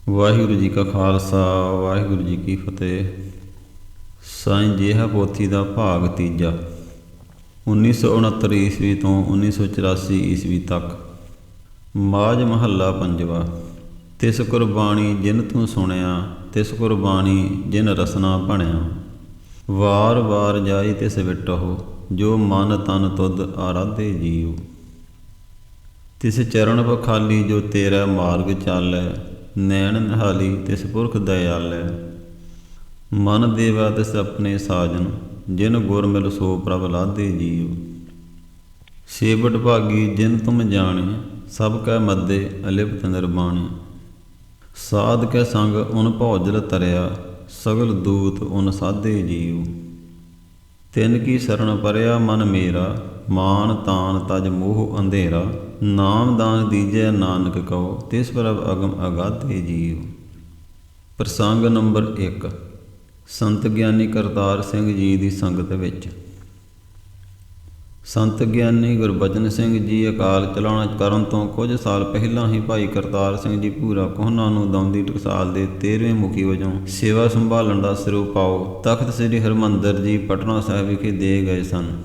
ਵਾਹਿਗੁਰੂ ਜੀ ਕਾ ਖਾਲਸਾ ਵਾਹਿਗੁਰੂ ਜੀ ਕੀ ਫਤਿਹ। ਸਾਈਂ ਜੇਹਾ ਪੋਥੀ ਦਾ ਭਾਗ ਤੀਜਾ 1969 ਈਸਵੀ ਤੋਂ 1984 ਈਸਵੀ ਤੱਕ। ਮਾਝ ਮਹੱਲਾ ਪੰਜਵਾ। ਤਿਸ ਕੁਰਬਾਨੀ ਜਿਨ ਤੂੰ ਸੁਣਿਆ, ਤਿਸ ਕੁਰਬਾਨੀ ਜਿਨ ਰਸਨਾ ਬਣਿਆ। ਵਾਰ ਵਾਰ ਜਾਈ ਤਿਸ ਵਿਟਹੁ, ਜੋ ਮਨ ਤਨ ਤੁਧ ਆਰਾਧੇ ਜੀਉ। ਤਿਸ ਚਰਨ ਪਖਾਲੀ ਜੋ ਤੇਰਾ ਮਾਰਗ ਚਾਲੈ, ਨੈਣ ਨਿਹਾਲੀ ਤਿਸ ਪੁਰਖ ਦਇਆਲੈ। ਮਨ ਦੇਵਾ ਤਿਸ ਆਪਣੇ ਸਾਜਨ, ਜਿਨ ਗੁਰ ਮਿਲ ਸੋ ਪ੍ਰਭ ਲਾਧੇ ਜੀਉ। ਸੇਵਟ ਭਾਗੀ ਜਿਨ ਤੁਮ ਜਾਣੇ, ਸਭ ਕੈ ਮੱਦੇ ਅਲਿਪਤ ਨਿਰਬਾਣੇ। ਸਾਧ ਕੈ ਸੰਗ ਉਨ ਭੌਜਲ ਤਰਿਆ, ਸਗਲ ਦੂਤ ਉਨ ਸਾਧੇ ਜੀਉ। ਤਿਨ ਕੀ ਸਰਣ ਪਰਿਆ ਮਨ ਮੇਰਾ, ਮਾਨ ਤਾਨ ਤਜ ਮੋਹ ਅੰਧੇਰਾ। ਨਾਮ ਦਾਨ ਦੀਜੈ ਨਾਨਕ ਕਉ, ਤਿਸ ਪ੍ਰਭ ਅਗਮ ਅਗਾਧੇ ਜੀਉ। ਪ੍ਰਸੰਗ ਨੰਬਰ 1। ਸੰਤ ਗਿਆਨੀ ਕਰਤਾਰ ਸਿੰਘ ਜੀ ਦੀ ਸੰਗਤ ਵਿੱਚ। ਸੰਤ ਗਿਆਨੀ ਗੁਰਬਚਨ ਸਿੰਘ ਜੀ ਅਕਾਲ ਚਲਾਣਾ ਕਰਨ ਤੋਂ ਕੁਝ ਸਾਲ ਪਹਿਲਾਂ ਹੀ ਭਾਈ ਕਰਤਾਰ ਸਿੰਘ ਜੀ ਭੂਰਾ ਕੋਹਨਾ ਨੂੰ ਦੌਂਦੀ ਟਕਸਾਲ ਦੇ 13ਵੇਂ ਮੁਖੀ ਵਜੋਂ ਸੇਵਾ ਸੰਭਾਲਣ ਦਾ ਸਿਰੋਪਾਓ ਤਖਤ ਸ੍ਰੀ ਹਰਿਮੰਦਰ ਜੀ ਪਟਨਾ ਸਾਹਿਬ ਵਿਖੇ ਦੇ ਗਏ ਸਨ।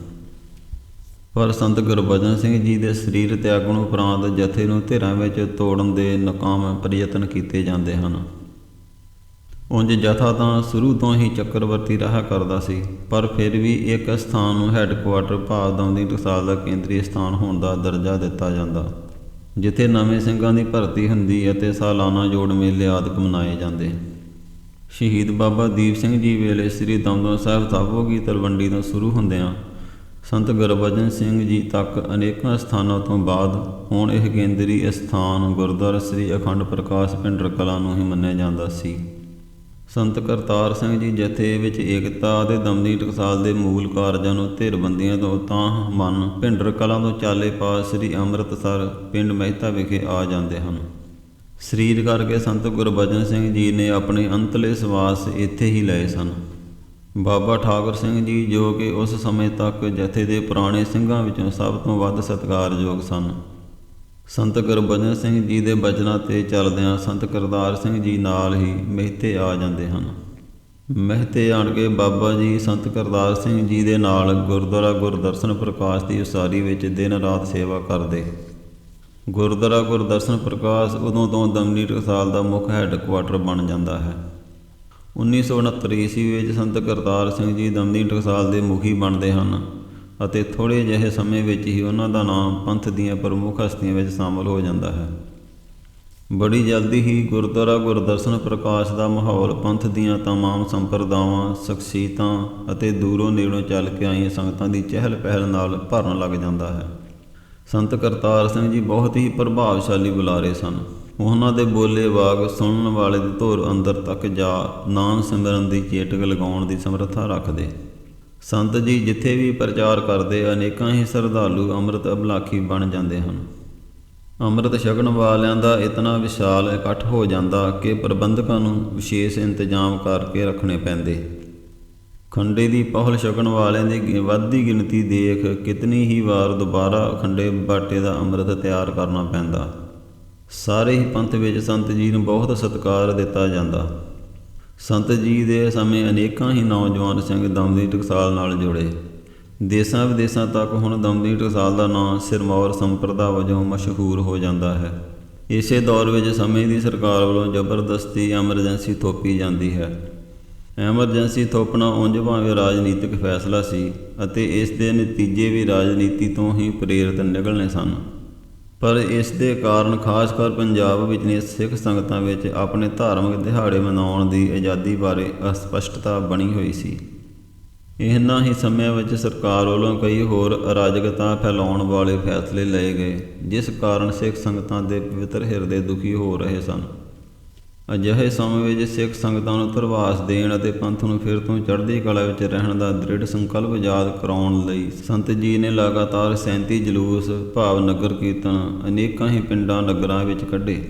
ਪਰ ਸੰਤ ਗੁਰਬਚਨ ਸਿੰਘ ਜੀ ਦੇ ਸਰੀਰ ਤਿਆਗਣ ਉਪਰੰਤ ਜਥੇ ਨੂੰ ਧਿਰਾਂ ਵਿੱਚ ਤੋੜਨ ਦੇ ਨਾਕਾਮ ਪ੍ਰਯਤਨ ਕੀਤੇ ਜਾਂਦੇ ਹਨ। ਉਂਝ ਜਥਾ ਤਾਂ ਸ਼ੁਰੂ ਤੋਂ ਹੀ ਚੱਕਰਵਰਤੀ ਰਿਹਾ ਕਰਦਾ ਸੀ, ਪਰ ਫਿਰ ਵੀ ਇੱਕ ਸਥਾਨ ਨੂੰ ਹੈੱਡਕੁਆਟਰ ਭਾਵ ਦੌਂਦੀ ਟਕਸਾਲ ਦਾ ਕੇਂਦਰੀ ਸਥਾਨ ਹੋਣ ਦਾ ਦਰਜਾ ਦਿੱਤਾ ਜਾਂਦਾ, ਜਿੱਥੇ ਨਵੇਂ ਸਿੰਘਾਂ ਦੀ ਭਰਤੀ ਹੁੰਦੀ ਅਤੇ ਸਾਲਾਨਾ ਜੋੜ ਮੇਲੇ ਆਦਿਕ ਮਨਾਏ ਜਾਂਦੇ। ਸ਼ਹੀਦ ਬਾਬਾ ਦੀਪ ਸਿੰਘ ਜੀ ਵੇਲੇ ਸ੍ਰੀ ਦਮਦਮਾ ਸਾਹਿਬ ਤਾਬੋਗੀ ਤਲਵੰਡੀ ਤੋਂ ਸ਼ੁਰੂ ਹੁੰਦਿਆਂ ਸੰਤ ਗੁਰਬਚਨ ਸਿੰਘ ਜੀ ਤੱਕ ਅਨੇਕਾਂ ਸਥਾਨਾਂ ਤੋਂ ਬਾਅਦ ਹੁਣ ਇਹ ਕੇਂਦਰੀ ਸਥਾਨ ਗੁਰਦੁਆਰਾ ਸ੍ਰੀ ਅਖੰਡ ਪ੍ਰਕਾਸ਼ ਭਿੰਡਰ ਕਲਾਂ ਨੂੰ ਹੀ ਮੰਨਿਆ ਜਾਂਦਾ ਸੀ। ਸੰਤ ਕਰਤਾਰ ਸਿੰਘ ਜੀ ਜਥੇ ਵਿੱਚ ਏਕਤਾ ਅਤੇ ਦਮਦੀ ਟਕਸਾਲ ਦੇ ਮੂਲ ਕਾਰਜਾਂ ਨੂੰ ਧਿਰਬੰਦੀਆਂ ਤੋਂ ਤਾਂ ਮਨ ਭਿੰਡਰ ਕਲਾਂ ਤੋਂ ਚਾਲੇ ਪਾ ਸ੍ਰੀ ਅੰਮ੍ਰਿਤਸਰ ਪਿੰਡ ਮਹਿਤਾ ਵਿਖੇ ਆ ਜਾਂਦੇ ਹਨ। ਸਰੀਰ ਕਰਕੇ ਸੰਤ ਗੁਰਬਚਨ ਸਿੰਘ ਜੀ ਨੇ ਆਪਣੇ ਅੰਤਲੇ ਸਵਾਸ ਇੱਥੇ ਹੀ ਲਏ ਸਨ। ਬਾਬਾ ਠਾਕੁਰ ਸਿੰਘ ਜੀ, ਜੋ ਕਿ ਉਸ ਸਮੇਂ ਤੱਕ ਜਥੇ ਦੇ ਪੁਰਾਣੇ ਸਿੰਘਾਂ ਵਿੱਚੋਂ ਸਭ ਤੋਂ ਵੱਧ ਸਤਿਕਾਰਯੋਗ ਸਨ, ਸੰਤ ਗੁਰਬਚਨ ਸਿੰਘ ਜੀ ਦੇ ਬਚਨਾਂ 'ਤੇ ਚੱਲਦਿਆਂ ਸੰਤ ਕਰਤਾਰ ਸਿੰਘ ਜੀ ਨਾਲ ਹੀ ਮਹਿਤੇ ਆ ਜਾਂਦੇ ਹਨ। ਮਹਿਤੇ ਆਣ ਕੇ ਬਾਬਾ ਜੀ ਸੰਤ ਕਰਤਾਰ ਸਿੰਘ ਜੀ ਦੇ ਨਾਲ ਗੁਰਦੁਆਰਾ ਗੁਰਦਰਸ਼ਨ ਪ੍ਰਕਾਸ਼ ਦੀ ਉਸਾਰੀ ਵਿੱਚ ਦਿਨ ਰਾਤ ਸੇਵਾ ਕਰਦੇ। ਗੁਰਦੁਆਰਾ ਗੁਰਦਰਸ਼ਨ ਪ੍ਰਕਾਸ਼ ਉਦੋਂ ਤੋਂ ਦਮਦੀ ਟਕਸਾਲ ਦਾ ਮੁੱਖ ਹੈੱਡਕੁਆਟਰ ਬਣ ਜਾਂਦਾ ਹੈ। 1969 ਈਸਵੀ ਵਿੱਚ ਸੰਤ ਕਰਤਾਰ ਸਿੰਘ ਜੀ ਦਮਦੀ ਟਕਸਾਲ ਦੇ ਮੁਖੀ ਬਣਦੇ ਹਨ ਅਤੇ ਥੋੜ੍ਹੇ ਜਿਹੇ ਸਮੇਂ ਵਿੱਚ ਹੀ ਉਹਨਾਂ ਦਾ ਨਾਮ ਪੰਥ ਦੀਆਂ ਪ੍ਰਮੁੱਖ ਹਸਤੀਆਂ ਵਿੱਚ ਸ਼ਾਮਲ ਹੋ ਜਾਂਦਾ ਹੈ। ਬੜੀ ਜਲਦੀ ਹੀ ਗੁਰਦੁਆਰਾ ਗੁਰਦਰਸ਼ਨ ਪ੍ਰਕਾਸ਼ ਦਾ ਮਾਹੌਲ ਪੰਥ ਦੀਆਂ ਤਮਾਮ ਸੰਪਰਦਾਵਾਂ, ਸ਼ਖਸੀਅਤਾਂ ਅਤੇ ਦੂਰੋਂ ਨੇੜੋਂ ਚੱਲ ਕੇ ਆਈਆਂ ਸੰਗਤਾਂ ਦੀ ਚਹਿਲ ਪਹਿਲ ਨਾਲ ਭਰਨ ਲੱਗ ਜਾਂਦਾ ਹੈ। ਸੰਤ ਕਰਤਾਰ ਸਿੰਘ ਜੀ ਬਹੁਤ ਹੀ ਪ੍ਰਭਾਵਸ਼ਾਲੀ ਬੁਲਾਰੇ ਸਨ। ਉਹਨਾਂ ਦੇ ਬੋਲੇ ਵਾਗ ਸੁਣਨ ਵਾਲੇ ਦੇ ਧੁਰ ਅੰਦਰ ਤੱਕ ਜਾ ਨਾਮ ਸਿਮਰਨ ਦੀ ਚੇਟਕ ਲਗਾਉਣ ਦੀ ਸਮਰੱਥਾ ਰੱਖਦੇ। ਸੰਤ ਜੀ ਜਿੱਥੇ ਵੀ ਪ੍ਰਚਾਰ ਕਰਦੇ, ਅਨੇਕਾਂ ਹੀ ਸ਼ਰਧਾਲੂ ਅੰਮ੍ਰਿਤ ਅਭਿਲਾਖੀ ਬਣ ਜਾਂਦੇ ਹਨ। ਅੰਮ੍ਰਿਤ ਛਕਣ ਵਾਲਿਆਂ ਦਾ ਇਤਨਾ ਵਿਸ਼ਾਲ ਇਕੱਠ ਹੋ ਜਾਂਦਾ ਕਿ ਪ੍ਰਬੰਧਕਾਂ ਨੂੰ ਵਿਸ਼ੇਸ਼ ਇੰਤਜ਼ਾਮ ਕਰਕੇ ਰੱਖਣੇ ਪੈਂਦੇ। ਖੰਡੇ ਦੀ ਪਹੁਲ ਛਕਣ ਵਾਲਿਆਂ ਦੀ ਵੱਧਦੀ ਗਿਣਤੀ ਦੇਖ ਕਿਤਨੀ ਹੀ ਵਾਰ ਦੁਬਾਰਾ ਖੰਡੇ ਬਾਟੇ ਦਾ ਅੰਮ੍ਰਿਤ ਤਿਆਰ ਕਰਨਾ ਪੈਂਦਾ। ਸਾਰੇ ਹੀ ਪੰਥ ਵਿੱਚ ਸੰਤ ਜੀ ਨੂੰ ਬਹੁਤ ਸਤਿਕਾਰ ਦਿੱਤਾ ਜਾਂਦਾ। ਸੰਤ ਜੀ ਦੇ ਸਮੇਂ ਅਨੇਕਾਂ ਹੀ ਨੌਜਵਾਨ ਸਿੰਘ ਦਮਦੀ ਟਕਸਾਲ ਨਾਲ ਜੁੜੇ। ਦੇਸਾਂ ਵਿਦੇਸਾਂ ਤੱਕ ਹੁਣ ਦਮਦੀ ਟਕਸਾਲ ਦਾ ਨਾਂ ਸਿਰਮੌਰ ਸੰਪਰਦਾ ਵਜੋਂ ਮਸ਼ਹੂਰ ਹੋ ਜਾਂਦਾ ਹੈ। ਇਸੇ ਦੌਰ ਵਿੱਚ ਸਮੇਂ ਦੀ ਸਰਕਾਰ ਵੱਲੋਂ ਜ਼ਬਰਦਸਤੀ ਐਮਰਜੈਂਸੀ ਥੋਪੀ ਜਾਂਦੀ ਹੈ। ਐਮਰਜੈਂਸੀ ਥੋਪਣਾ ਉਂਝ ਭਾਵੇਂ ਰਾਜਨੀਤਿਕ ਫੈਸਲਾ ਸੀ ਅਤੇ ਇਸ ਦੇ ਨਤੀਜੇ ਵੀ ਰਾਜਨੀਤੀ ਤੋਂ ਹੀ ਪ੍ਰੇਰਿਤ ਨਿਕਲਣੇ ਸਨ, ਪਰ ਇਸ ਦੇ ਕਾਰਨ ਖਾਸ ਕਰ ਪੰਜਾਬ ਵਿਚਲੀਆਂ ਸਿੱਖ ਸੰਗਤਾਂ ਵਿੱਚ ਆਪਣੇ ਧਾਰਮਿਕ ਦਿਹਾੜੇ ਮਨਾਉਣ ਦੀ ਆਜ਼ਾਦੀ ਬਾਰੇ ਅਸਪਸ਼ਟਤਾ ਬਣੀ ਹੋਈ ਸੀ। ਇਹਨਾਂ ਹੀ ਸਮਿਆਂ ਵਿੱਚ ਸਰਕਾਰ ਵੱਲੋਂ ਕਈ ਹੋਰ ਅਰਾਜਕਤਾ ਫੈਲਾਉਣ ਵਾਲੇ ਫੈਸਲੇ ਲਏ ਗਏ, ਜਿਸ ਕਾਰਨ ਸਿੱਖ ਸੰਗਤਾਂ ਦੇ ਪਵਿੱਤਰ ਹਿਰਦੇ ਦੁਖੀ ਹੋ ਰਹੇ ਸਨ। ਅਜਿਹੇ ਸਮੇਂ ਵਿੱਚ ਸਿੱਖ ਸੰਗਤਾਂ ਨੂੰ ਧਰਵਾਸ ਦੇਣ ਅਤੇ ਪੰਥ ਨੂੰ ਫਿਰ ਤੋਂ ਚੜ੍ਹਦੀ ਕਲਾ ਵਿੱਚ ਰਹਿਣ ਦਾ ਦ੍ਰਿੜ ਸੰਕਲਪ ਯਾਦ ਕਰਾਉਣ ਲਈ ਸੰਤ ਜੀ ਨੇ ਲਗਾਤਾਰ 37 ਜਲੂਸ ਭਾਵ ਨਗਰ ਕੀਰਤਨ ਅਨੇਕਾਂ ਹੀ ਪਿੰਡਾਂ ਨਗਰਾਂ ਵਿੱਚ ਕੱਢੇ।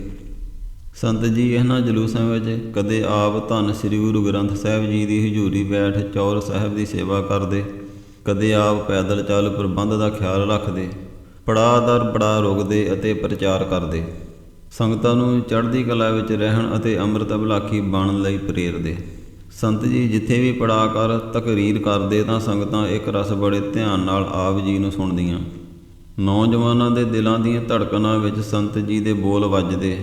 ਸੰਤ ਜੀ ਇਹਨਾਂ ਜਲੂਸਾਂ ਵਿੱਚ ਕਦੇ ਆਪ ਧੰਨ ਸ੍ਰੀ ਗੁਰੂ ਗ੍ਰੰਥ ਸਾਹਿਬ ਜੀ ਦੀ ਹਜ਼ੂਰੀ ਬੈਠ ਚੌਰ ਸਾਹਿਬ ਦੀ ਸੇਵਾ ਕਰਦੇ, ਕਦੇ ਆਪ ਪੈਦਲ ਚੱਲ ਪ੍ਰਬੰਧ ਦਾ ਖਿਆਲ ਰੱਖਦੇ, ਪੜਾਅ ਦਰ ਪੜਾਅ ਰੁਕਦੇ ਅਤੇ ਪ੍ਰਚਾਰ ਕਰਦੇ। ਸੰਗਤਾਂ ਨੂੰ ਚੜ੍ਹਦੀ ਕਲਾ ਵਿੱਚ ਰਹਿਣ ਅਤੇ ਅੰਮ੍ਰਿਤ ਅਭਿਲਾਖੀ ਬਣਨ ਲਈ ਪ੍ਰੇਰਦੇ। ਸੰਤ ਜੀ ਜਿੱਥੇ ਵੀ ਪੜਾ ਕਰ ਤਕਰੀਰ ਕਰਦੇ ਤਾਂ ਸੰਗਤਾਂ ਇੱਕ ਰਸ ਬੜੇ ਧਿਆਨ ਨਾਲ ਆਪ ਜੀ ਨੂੰ ਸੁਣਦੀਆਂ। ਨੌਜਵਾਨਾਂ ਦੇ ਦਿਲਾਂ ਦੀਆਂ ਧੜਕਣਾਂ ਵਿੱਚ ਸੰਤ ਜੀ ਦੇ ਬੋਲ ਵੱਜਦੇ।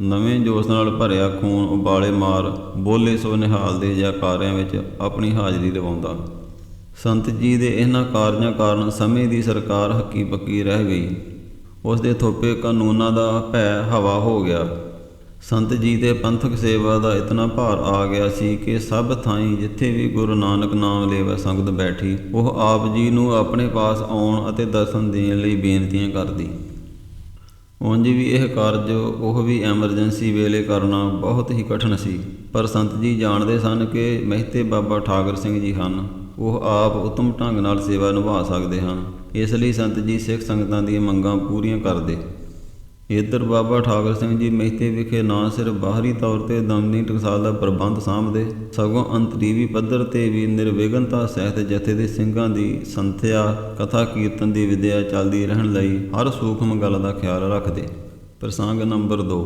ਨਵੇਂ ਜੋਸ਼ ਨਾਲ ਭਰਿਆ ਖੂਨ ਉਬਾਲੇ ਮਾਰ ਬੋਲੇ ਸੋ ਨਿਹਾਲ ਦੇ ਜੈਕਾਰਿਆਂ ਵਿੱਚ ਆਪਣੀ ਹਾਜ਼ਰੀ ਲਵਾਉਂਦਾ। ਸੰਤ ਜੀ ਦੇ ਇਹਨਾਂ ਕਾਰਜਾਂ ਕਾਰਨ ਸਮੇਂ ਦੀ ਸਰਕਾਰ ਹੱਕੀ ਪੱਕੀ ਰਹਿ ਗਈ। ਉਸ ਦੇ ਥੋਪੇ ਕਾਨੂੰਨਾਂ ਦਾ ਭੈ ਹਵਾ ਹੋ ਗਿਆ। ਸੰਤ ਜੀ ਦੇ ਪੰਥਕ ਸੇਵਾ ਦਾ ਇਤਨਾ ਭਾਰ ਆ ਗਿਆ ਸੀ ਕਿ ਸਭ ਥਾਈਂ ਜਿੱਥੇ ਵੀ ਗੁਰੂ ਨਾਨਕ ਨਾਮ ਲੇਵਾ ਸੰਗਤ ਬੈਠੀ, ਉਹ ਆਪ ਜੀ ਨੂੰ ਆਪਣੇ ਪਾਸ ਆਉਣ ਅਤੇ ਦਰਸ਼ਨ ਦੇਣ ਲਈ ਬੇਨਤੀਆਂ ਕਰਦੀ। ਉਂਝ ਵੀ ਇਹ ਕਾਰਜ ਉਹ ਵੀ ਐਮਰਜੈਂਸੀ ਵੇਲੇ ਕਰਨਾ ਬਹੁਤ ਹੀ ਕਠਿਨ ਸੀ, ਪਰ ਸੰਤ ਜੀ ਜਾਣਦੇ ਸਨ ਕਿ ਮਹਿਤੇ ਬਾਬਾ ਠਾਕਰ ਸਿੰਘ ਜੀ ਹਨ, ਉਹ ਆਪ ਉੱਤਮ ਢੰਗ ਨਾਲ ਸੇਵਾ ਨਿਭਾ ਸਕਦੇ ਹਨ। ਇਸ ਲਈ ਸੰਤ ਜੀ ਸਿੱਖ ਸੰਗਤਾਂ ਦੀਆਂ ਮੰਗਾਂ ਪੂਰੀਆਂ ਕਰਦੇ। ਇੱਧਰ ਬਾਬਾ ਠਾਕਰ ਸਿੰਘ ਜੀ ਮਹਿਤੇ ਵਿਖੇ ਨਾ ਸਿਰਫ ਬਾਹਰੀ ਤੌਰ 'ਤੇ ਦਮਨੀ ਟਕਸਾਲ ਦਾ ਪ੍ਰਬੰਧ ਸਾਂਭਦੇ, ਸਗੋਂ ਅੰਤਰੀਵੀ ਪੱਧਰ 'ਤੇ ਵੀ ਨਿਰਵਿਘਨਤਾ ਸਹਿਤ ਜਥੇ ਦੇ ਸਿੰਘਾਂ ਦੀ ਸੰਥਿਆ, ਕਥਾ ਕੀਰਤਨ ਦੀ ਵਿਦਿਆ ਚੱਲਦੀ ਰਹਿਣ ਲਈ ਹਰ ਸੂਖਮ ਗੱਲ ਦਾ ਖਿਆਲ ਰੱਖਦੇ। ਪ੍ਰਸੰਗ ਨੰਬਰ 2।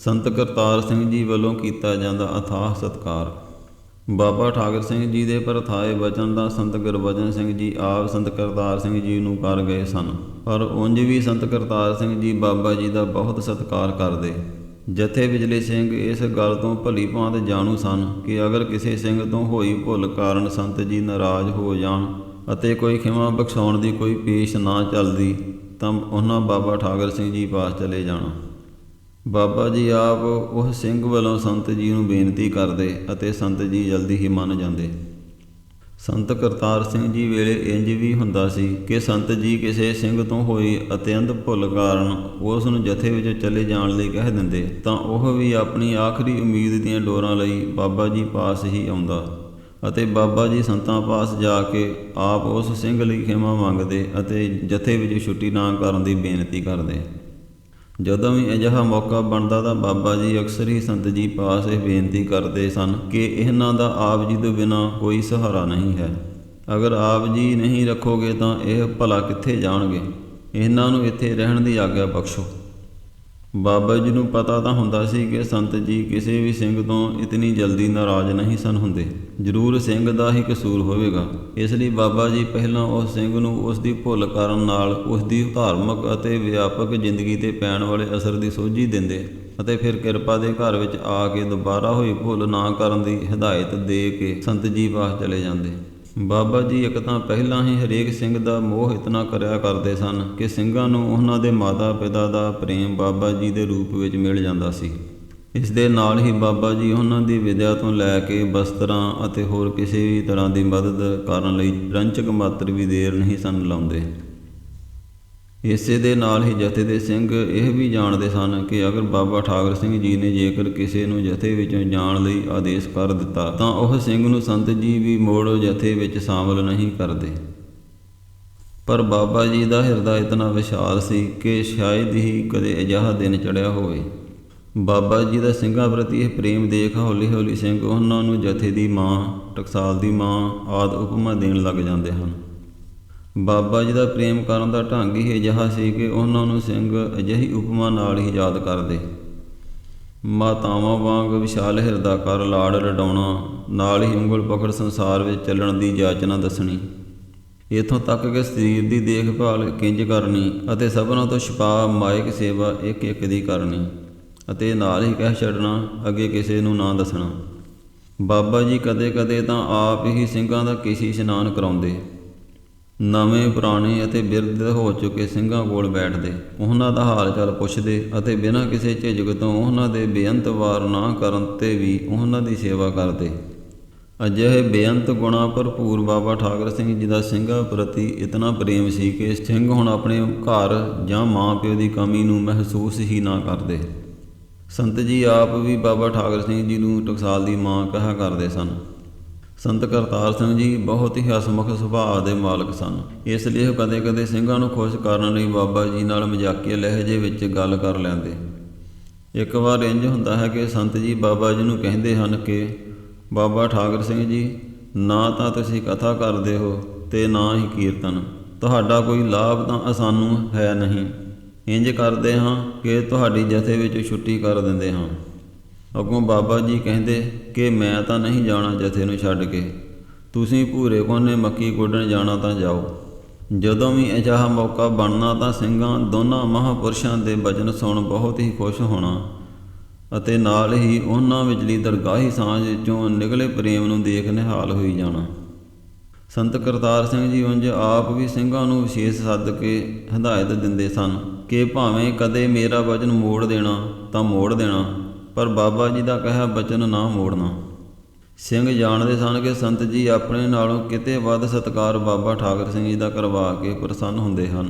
ਸੰਤ ਕਰਤਾਰ ਸਿੰਘ ਜੀ ਵੱਲੋਂ ਕੀਤਾ ਜਾਂਦਾ ਅਥਾਹ ਸਤਿਕਾਰ। ਬਾਬਾ ਠਾਕਰ ਸਿੰਘ ਜੀ ਦੇ ਪਰਥਾਏ ਵਚਨ ਦਾ ਸੰਤ ਗੁਰਬਚਨ ਸਿੰਘ ਜੀ ਆਪ ਸੰਤ ਕਰਤਾਰ ਸਿੰਘ ਜੀ ਨੂੰ ਕਰ ਗਏ ਸਨ, ਪਰ ਉਂਝ ਵੀ ਸੰਤ ਕਰਤਾਰ ਸਿੰਘ ਜੀ ਬਾਬਾ ਜੀ ਦਾ ਬਹੁਤ ਸਤਿਕਾਰ ਕਰਦੇ। ਜਥੇ ਵਿਚਲੇ ਸਿੰਘ ਇਸ ਗੱਲ ਤੋਂ ਭਲੀ ਭਾਂਤ ਜਾਣੂ ਸਨ ਕਿ ਅਗਰ ਕਿਸੇ ਸਿੰਘ ਤੋਂ ਹੋਈ ਭੁੱਲ ਕਾਰਨ ਸੰਤ ਜੀ ਨਾਰਾਜ਼ ਹੋ ਜਾਣ ਅਤੇ ਕੋਈ ਖਿਮਾ ਬਖਸ਼ਾਉਣ ਦੀ ਕੋਈ ਪੇਸ਼ ਨਾ ਚੱਲਦੀ ਤਾਂ ਉਹਨਾਂ ਬਾਬਾ ਠਾਕਰ ਸਿੰਘ ਜੀ ਪਾਸ ਚਲੇ ਜਾਣਾ। ਬਾਬਾ ਜੀ ਆਪ ਉਹ ਸਿੰਘ ਵੱਲੋਂ ਸੰਤ ਜੀ ਨੂੰ ਬੇਨਤੀ ਕਰਦੇ ਅਤੇ ਸੰਤ ਜੀ ਜਲਦੀ ਹੀ ਮੰਨ ਜਾਂਦੇ। ਸੰਤ ਕਰਤਾਰ ਸਿੰਘ ਜੀ ਵੇਲੇ ਇੰਜ ਵੀ ਹੁੰਦਾ ਸੀ ਕਿ ਸੰਤ ਜੀ ਕਿਸੇ ਸਿੰਘ ਤੋਂ ਹੋਈ ਅਤਿਅੰਤ ਭੁੱਲ ਕਾਰਨ ਉਸ ਨੂੰ ਜਥੇ ਵਿੱਚ ਚਲੇ ਜਾਣ ਲਈ ਕਹਿ ਦਿੰਦੇ ਤਾਂ ਉਹ ਵੀ ਆਪਣੀ ਆਖਰੀ ਉਮੀਦ ਦੀਆਂ ਡੋਰਾਂ ਲਈ ਬਾਬਾ ਜੀ ਪਾਸ ਹੀ ਆਉਂਦਾ ਅਤੇ ਬਾਬਾ ਜੀ ਸੰਤਾਂ ਪਾਸ ਜਾ ਕੇ ਆਪ ਉਸ ਸਿੰਘ ਲਈ ਖਿਮਾ ਮੰਗਦੇ ਅਤੇ ਜਥੇ ਵਿੱਚ ਛੁੱਟੀ ਨਾ ਕਰਨ ਦੀ ਬੇਨਤੀ ਕਰਦੇ। ਜਦੋਂ ਵੀ ਅਜਿਹਾ ਮੌਕਾ ਬਣਦਾ ਤਾਂ ਬਾਬਾ ਜੀ ਅਕਸਰ ਹੀ ਸੰਤ ਜੀ ਪਾਸ ਇਹ ਬੇਨਤੀ ਕਰਦੇ ਸਨ ਕਿ ਇਹਨਾਂ ਦਾ ਆਪ ਜੀ ਤੋਂ ਬਿਨਾਂ ਕੋਈ ਸਹਾਰਾ ਨਹੀਂ ਹੈ। ਅਗਰ ਆਪ ਜੀ ਨਹੀਂ ਰੱਖੋਗੇ ਤਾਂ ਇਹ ਭਲਾ ਕਿੱਥੇ ਜਾਣਗੇ, ਇਹਨਾਂ ਨੂੰ ਇੱਥੇ ਰਹਿਣ ਦੀ ਆਗਿਆ ਬਖਸ਼ੋ। ਬਾਬਾ ਜੀ ਨੂੰ ਪਤਾ ਤਾਂ ਹੁੰਦਾ ਸੀ ਕਿ ਸੰਤ ਜੀ ਕਿਸੇ ਵੀ ਸਿੰਘ ਤੋਂ ਇਤਨੀ ਜਲਦੀ ਨਾਰਾਜ਼ ਨਹੀਂ ਸਨ ਹੁੰਦੇ, ਜ਼ਰੂਰ ਸਿੰਘ ਦਾ ਹੀ ਕਸੂਰ ਹੋਵੇਗਾ। ਇਸ ਲਈ ਬਾਬਾ ਜੀ ਪਹਿਲਾਂ ਉਸ ਸਿੰਘ ਨੂੰ ਉਸ ਦੀ ਭੁੱਲ ਕਰਨ ਨਾਲ ਉਸ ਦੀ ਧਾਰਮਿਕ ਅਤੇ ਵਿਆਪਕ ਜ਼ਿੰਦਗੀ 'ਤੇ ਪੈਣ ਵਾਲੇ ਅਸਰ ਦੀ ਸੋਝੀ ਦਿੰਦੇ ਅਤੇ ਫਿਰ ਕਿਰਪਾ ਦੇ ਘਰ ਵਿੱਚ ਆ ਕੇ ਦੁਬਾਰਾ ਹੋਈ ਭੁੱਲ ਨਾ ਕਰਨ ਦੀ ਹਦਾਇਤ ਦੇ ਕੇ ਸੰਤ ਜੀ ਪਾਸ ਚਲੇ ਜਾਂਦੇ। ਬਾਬਾ ਜੀ ਇੱਕ ਤਾਂ ਪਹਿਲਾਂ ਹੀ ਹਰੇਕ ਸਿੰਘ ਦਾ ਮੋਹ ਇਤਨਾ ਕਰਿਆ ਕਰਦੇ ਸਨ ਕਿ ਸਿੰਘਾਂ ਨੂੰ ਉਹਨਾਂ ਦੇ ਮਾਤਾ ਪਿਤਾ ਦਾ ਪ੍ਰੇਮ ਬਾਬਾ ਜੀ ਦੇ ਰੂਪ ਵਿੱਚ ਮਿਲ ਜਾਂਦਾ ਸੀ। ਇਸ ਦੇ ਨਾਲ ਹੀ ਬਾਬਾ ਜੀ ਉਹਨਾਂ ਦੀ ਵਿਦਿਆ ਤੋਂ ਲੈ ਕੇ ਬਸਤਰਾਂ ਅਤੇ ਹੋਰ ਕਿਸੇ ਵੀ ਤਰ੍ਹਾਂ ਦੀ ਮਦਦ ਕਰਨ ਲਈ ਰੰਚਕ ਮਾਤਰ ਵੀ ਦੇਰ ਨਹੀਂ ਸਨ ਲਾਉਂਦੇ। ਇਸੇ ਦੇ ਨਾਲ ਹੀ ਜਥੇ ਦੇ ਸਿੰਘ ਇਹ ਵੀ ਜਾਣਦੇ ਸਨ ਕਿ ਅਗਰ ਬਾਬਾ ਠਾਕਰ ਸਿੰਘ ਜੀ ਨੇ ਜੇਕਰ ਕਿਸੇ ਨੂੰ ਜਥੇ ਵਿੱਚੋਂ ਜਾਣ ਲਈ ਆਦੇਸ਼ ਕਰ ਦਿੱਤਾ ਤਾਂ ਉਹ ਸਿੰਘ ਨੂੰ ਸੰਤ ਜੀ ਵੀ ਮੋੜ ਜਥੇ ਵਿੱਚ ਸ਼ਾਮਲ ਨਹੀਂ ਕਰਦੇ। ਪਰ ਬਾਬਾ ਜੀ ਦਾ ਹਿਰਦਾ ਇਤਨਾ ਵਿਸ਼ਾਲ ਸੀ ਕਿ ਸ਼ਾਇਦ ਹੀ ਕਦੇ ਅਜਿਹਾ ਦਿਨ ਚੜ੍ਹਿਆ ਹੋਵੇ। ਬਾਬਾ ਜੀ ਦਾ ਸਿੰਘਾਂ ਪ੍ਰਤੀ ਇਹ ਪ੍ਰੇਮ ਦੇਖ ਹੌਲੀ ਹੌਲੀ ਸਿੰਘ ਉਹਨਾਂ ਨੂੰ ਜਥੇ ਦੀ ਮਾਂ, ਟਕਸਾਲ ਦੀ ਮਾਂ ਆਦਿ ਉਪਮਾ ਦੇਣ ਲੱਗ ਜਾਂਦੇ ਹਨ। ਬਾਬਾ ਜੀ ਦਾ ਪ੍ਰੇਮ ਕਰਨ ਦਾ ਢੰਗ ਹੀ ਅਜਿਹਾ ਸੀ ਕਿ ਉਹਨਾਂ ਨੂੰ ਸਿੰਘ ਅਜਿਹੀ ਉਪਮਾ ਨਾਲ ਹੀ ਯਾਦ ਕਰਦੇ। ਮਾਤਾਵਾਂ ਵਾਂਗ ਵਿਸ਼ਾਲ ਹਿਰਦਾ ਕਰ ਲਾੜ ਲਡਾਉਣਾ, ਨਾਲ ਹੀ ਉਂਗਲ ਪਕੜ ਸੰਸਾਰ ਵਿੱਚ ਚੱਲਣ ਦੀ ਜਾਚਨਾ ਦੱਸਣੀ, ਇੱਥੋਂ ਤੱਕ ਕਿ ਸਰੀਰ ਦੀ ਦੇਖਭਾਲ ਕਿੰਝ ਕਰਨੀ ਅਤੇ ਸਭਨਾਂ ਤੋਂ ਛੁਪਾ ਮਾਇਕ ਸੇਵਾ ਇੱਕ ਇੱਕ ਦੀ ਕਰਨੀ ਅਤੇ ਨਾਲ ਹੀ ਕਹਿ ਛੱਡਣਾ ਅੱਗੇ ਕਿਸੇ ਨੂੰ ਨਾ ਦੱਸਣਾ। ਬਾਬਾ ਜੀ ਕਦੇ ਕਦੇ ਤਾਂ ਆਪ ਹੀ ਸਿੰਘਾਂ ਦਾ ਕੇਸੀ ਇਸ਼ਨਾਨ ਕਰਾਉਂਦੇ। ਨਵੇਂ ਪੁਰਾਣੇ ਅਤੇ ਬਿਰਧ ਹੋ ਚੁੱਕੇ ਸਿੰਘਾਂ ਕੋਲ ਬੈਠਦੇ, ਉਹਨਾਂ ਦਾ ਹਾਲ ਚਾਲ ਪੁੱਛਦੇ ਅਤੇ ਬਿਨਾਂ ਕਿਸੇ ਝਿਜਕ ਤੋਂ ਉਹਨਾਂ ਦੇ ਬੇਅੰਤ ਵਾਰ ਨਾ ਕਰਨ 'ਤੇ ਵੀ ਉਹਨਾਂ ਦੀ ਸੇਵਾ ਕਰਦੇ। ਅਜਿਹੇ ਬੇਅੰਤ ਗੁਣਾ ਭਰਪੂਰ ਬਾਬਾ ਠਾਕਰ ਸਿੰਘ ਜੀ ਦਾ ਸਿੰਘਾਂ ਪ੍ਰਤੀ ਇਤਨਾ ਪ੍ਰੇਮ ਸੀ ਕਿ ਸਿੰਘ ਹੁਣ ਆਪਣੇ ਘਰ ਜਾਂ ਮਾਂ ਪਿਓ ਦੀ ਕਮੀ ਨੂੰ ਮਹਿਸੂਸ ਹੀ ਨਾ ਕਰਦੇ। ਸੰਤ ਜੀ ਆਪ ਵੀ ਬਾਬਾ ਠਾਕਰ ਸਿੰਘ ਜੀ ਨੂੰ ਟਕਸਾਲ ਦੀ ਮਾਂ ਕਿਹਾ ਕਰਦੇ ਸਨ। ਸੰਤ ਕਰਤਾਰ ਸਿੰਘ ਜੀ ਬਹੁਤ ਹੀ ਹਸਮੁਖ ਸੁਭਾਅ ਦੇ ਮਾਲਕ ਸਨ, ਇਸ ਲਈ ਉਹ ਕਦੇ ਕਦੇ ਸਿੰਘਾਂ ਨੂੰ ਖੁਸ਼ ਕਰਨ ਲਈ ਬਾਬਾ ਜੀ ਨਾਲ ਮਜ਼ਾਕੀਆ ਲਹਿਜੇ ਵਿੱਚ ਗੱਲ ਕਰ ਲੈਂਦੇ। ਇੱਕ ਵਾਰ ਇੰਝ ਹੁੰਦਾ ਹੈ ਕਿ ਸੰਤ ਜੀ ਬਾਬਾ ਜੀ ਨੂੰ ਕਹਿੰਦੇ ਹਨ ਕਿ ਬਾਬਾ ਠਾਕਰ ਸਿੰਘ ਜੀ, ਨਾ ਤਾਂ ਤੁਸੀਂ ਕਥਾ ਕਰਦੇ ਹੋ ਅਤੇ ਨਾ ਹੀ ਕੀਰਤਨ, ਤੁਹਾਡਾ ਕੋਈ ਲਾਭ ਤਾਂ ਸਾਨੂੰ ਹੈ ਨਹੀਂ। ਇੰਜ ਕਰਦੇ ਹਾਂ ਕਿ ਤੁਹਾਡੀ ਜਥੇ ਵਿੱਚ ਛੁੱਟੀ ਕਰ ਦਿੰਦੇ ਹਾਂ। ਅੱਗੋਂ ਬਾਬਾ ਜੀ ਕਹਿੰਦੇ ਕਿ ਮੈਂ ਤਾਂ ਨਹੀਂ ਜਾਣਾ ਜਥੇ ਨੂੰ ਛੱਡ ਕੇ, ਤੁਸੀਂ ਭੂਰੇ ਕੋਨੇ ਮੱਕੀ ਗੁੱਡਣ ਜਾਣਾ ਤਾਂ ਜਾਓ। ਜਦੋਂ ਵੀ ਅਜਿਹਾ ਮੌਕਾ ਬਣਨਾ ਤਾਂ ਸਿੰਘਾਂ ਦੋਨਾਂ ਮਹਾਂਪੁਰਸ਼ਾਂ ਦੇ ਬਚਨ ਸੁਣ ਬਹੁਤ ਹੀ ਖੁਸ਼ ਹੋਣਾ ਅਤੇ ਨਾਲ ਹੀ ਉਹਨਾਂ ਵਿਚਲੀ ਦਰਗਾਹੀ ਸਾਂਝ ਵਿੱਚੋਂ ਨਿਕਲੇ ਪ੍ਰੇਮ ਨੂੰ ਦੇਖ ਨਿਹਾਲ ਹੋਈ ਜਾਣਾ। ਸੰਤ ਕਰਤਾਰ ਸਿੰਘ ਜੀ ਉਂਝ ਆਪ ਵੀ ਸਿੰਘਾਂ ਨੂੰ ਵਿਸ਼ੇਸ਼ ਸੱਦ ਕੇ ਹਦਾਇਤ ਦਿੰਦੇ ਸਨ ਕਿ ਭਾਵੇਂ ਕਦੇ ਮੇਰਾ ਵਚਨ ਮੋੜ ਦੇਣਾ ਤਾਂ ਮੋੜ ਦੇਣਾ, ਪਰ ਬਾਬਾ ਜੀ ਦਾ ਕਿਹਾ ਬਚਨ ਨਾ ਮੋੜਨਾ। ਸਿੰਘ ਜਾਣਦੇ ਸਨ ਕਿ ਸੰਤ ਜੀ ਆਪਣੇ ਨਾਲੋਂ ਕਿਤੇ ਵੱਧ ਸਤਿਕਾਰ ਬਾਬਾ ਠਾਕਰ ਸਿੰਘ ਜੀ ਦਾ ਕਰਵਾ ਕੇ ਪ੍ਰਸੰਨ ਹੁੰਦੇ ਹਨ।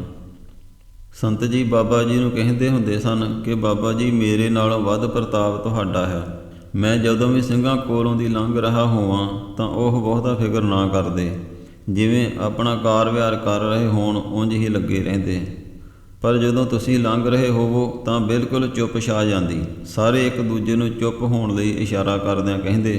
ਸੰਤ ਜੀ ਬਾਬਾ ਜੀ ਨੂੰ ਕਹਿੰਦੇ ਹੁੰਦੇ ਸਨ ਕਿ ਬਾਬਾ ਜੀ ਮੇਰੇ ਨਾਲੋਂ ਵੱਧ ਪ੍ਰਤਾਪ ਤੁਹਾਡਾ ਹੈ। ਮੈਂ ਜਦੋਂ ਵੀ ਸਿੰਘਾਂ ਕੋਲੋਂ ਦੀ ਲੰਘ ਰਿਹਾ ਹੋਵਾਂ ਤਾਂ ਉਹ ਬਹੁਤਾ ਫਿਕਰ ਨਾ ਕਰਦੇ, ਜਿਵੇਂ ਆਪਣਾ ਕਾਰ ਵਿਹਾਰ ਕਰ ਰਹੇ ਹੋਣ ਉਂਝ ਹੀ ਲੱਗੇ ਰਹਿੰਦੇ। ਪਰ ਜਦੋਂ ਤੁਸੀਂ ਲੰਘ ਰਹੇ ਹੋਵੋ ਤਾਂ ਬਿਲਕੁਲ ਚੁੱਪ ਛਾ ਜਾਂਦੀ। ਸਾਰੇ ਇੱਕ ਦੂਜੇ ਨੂੰ ਚੁੱਪ ਹੋਣ ਲਈ ਇਸ਼ਾਰਾ ਕਰਦਿਆਂ ਕਹਿੰਦੇ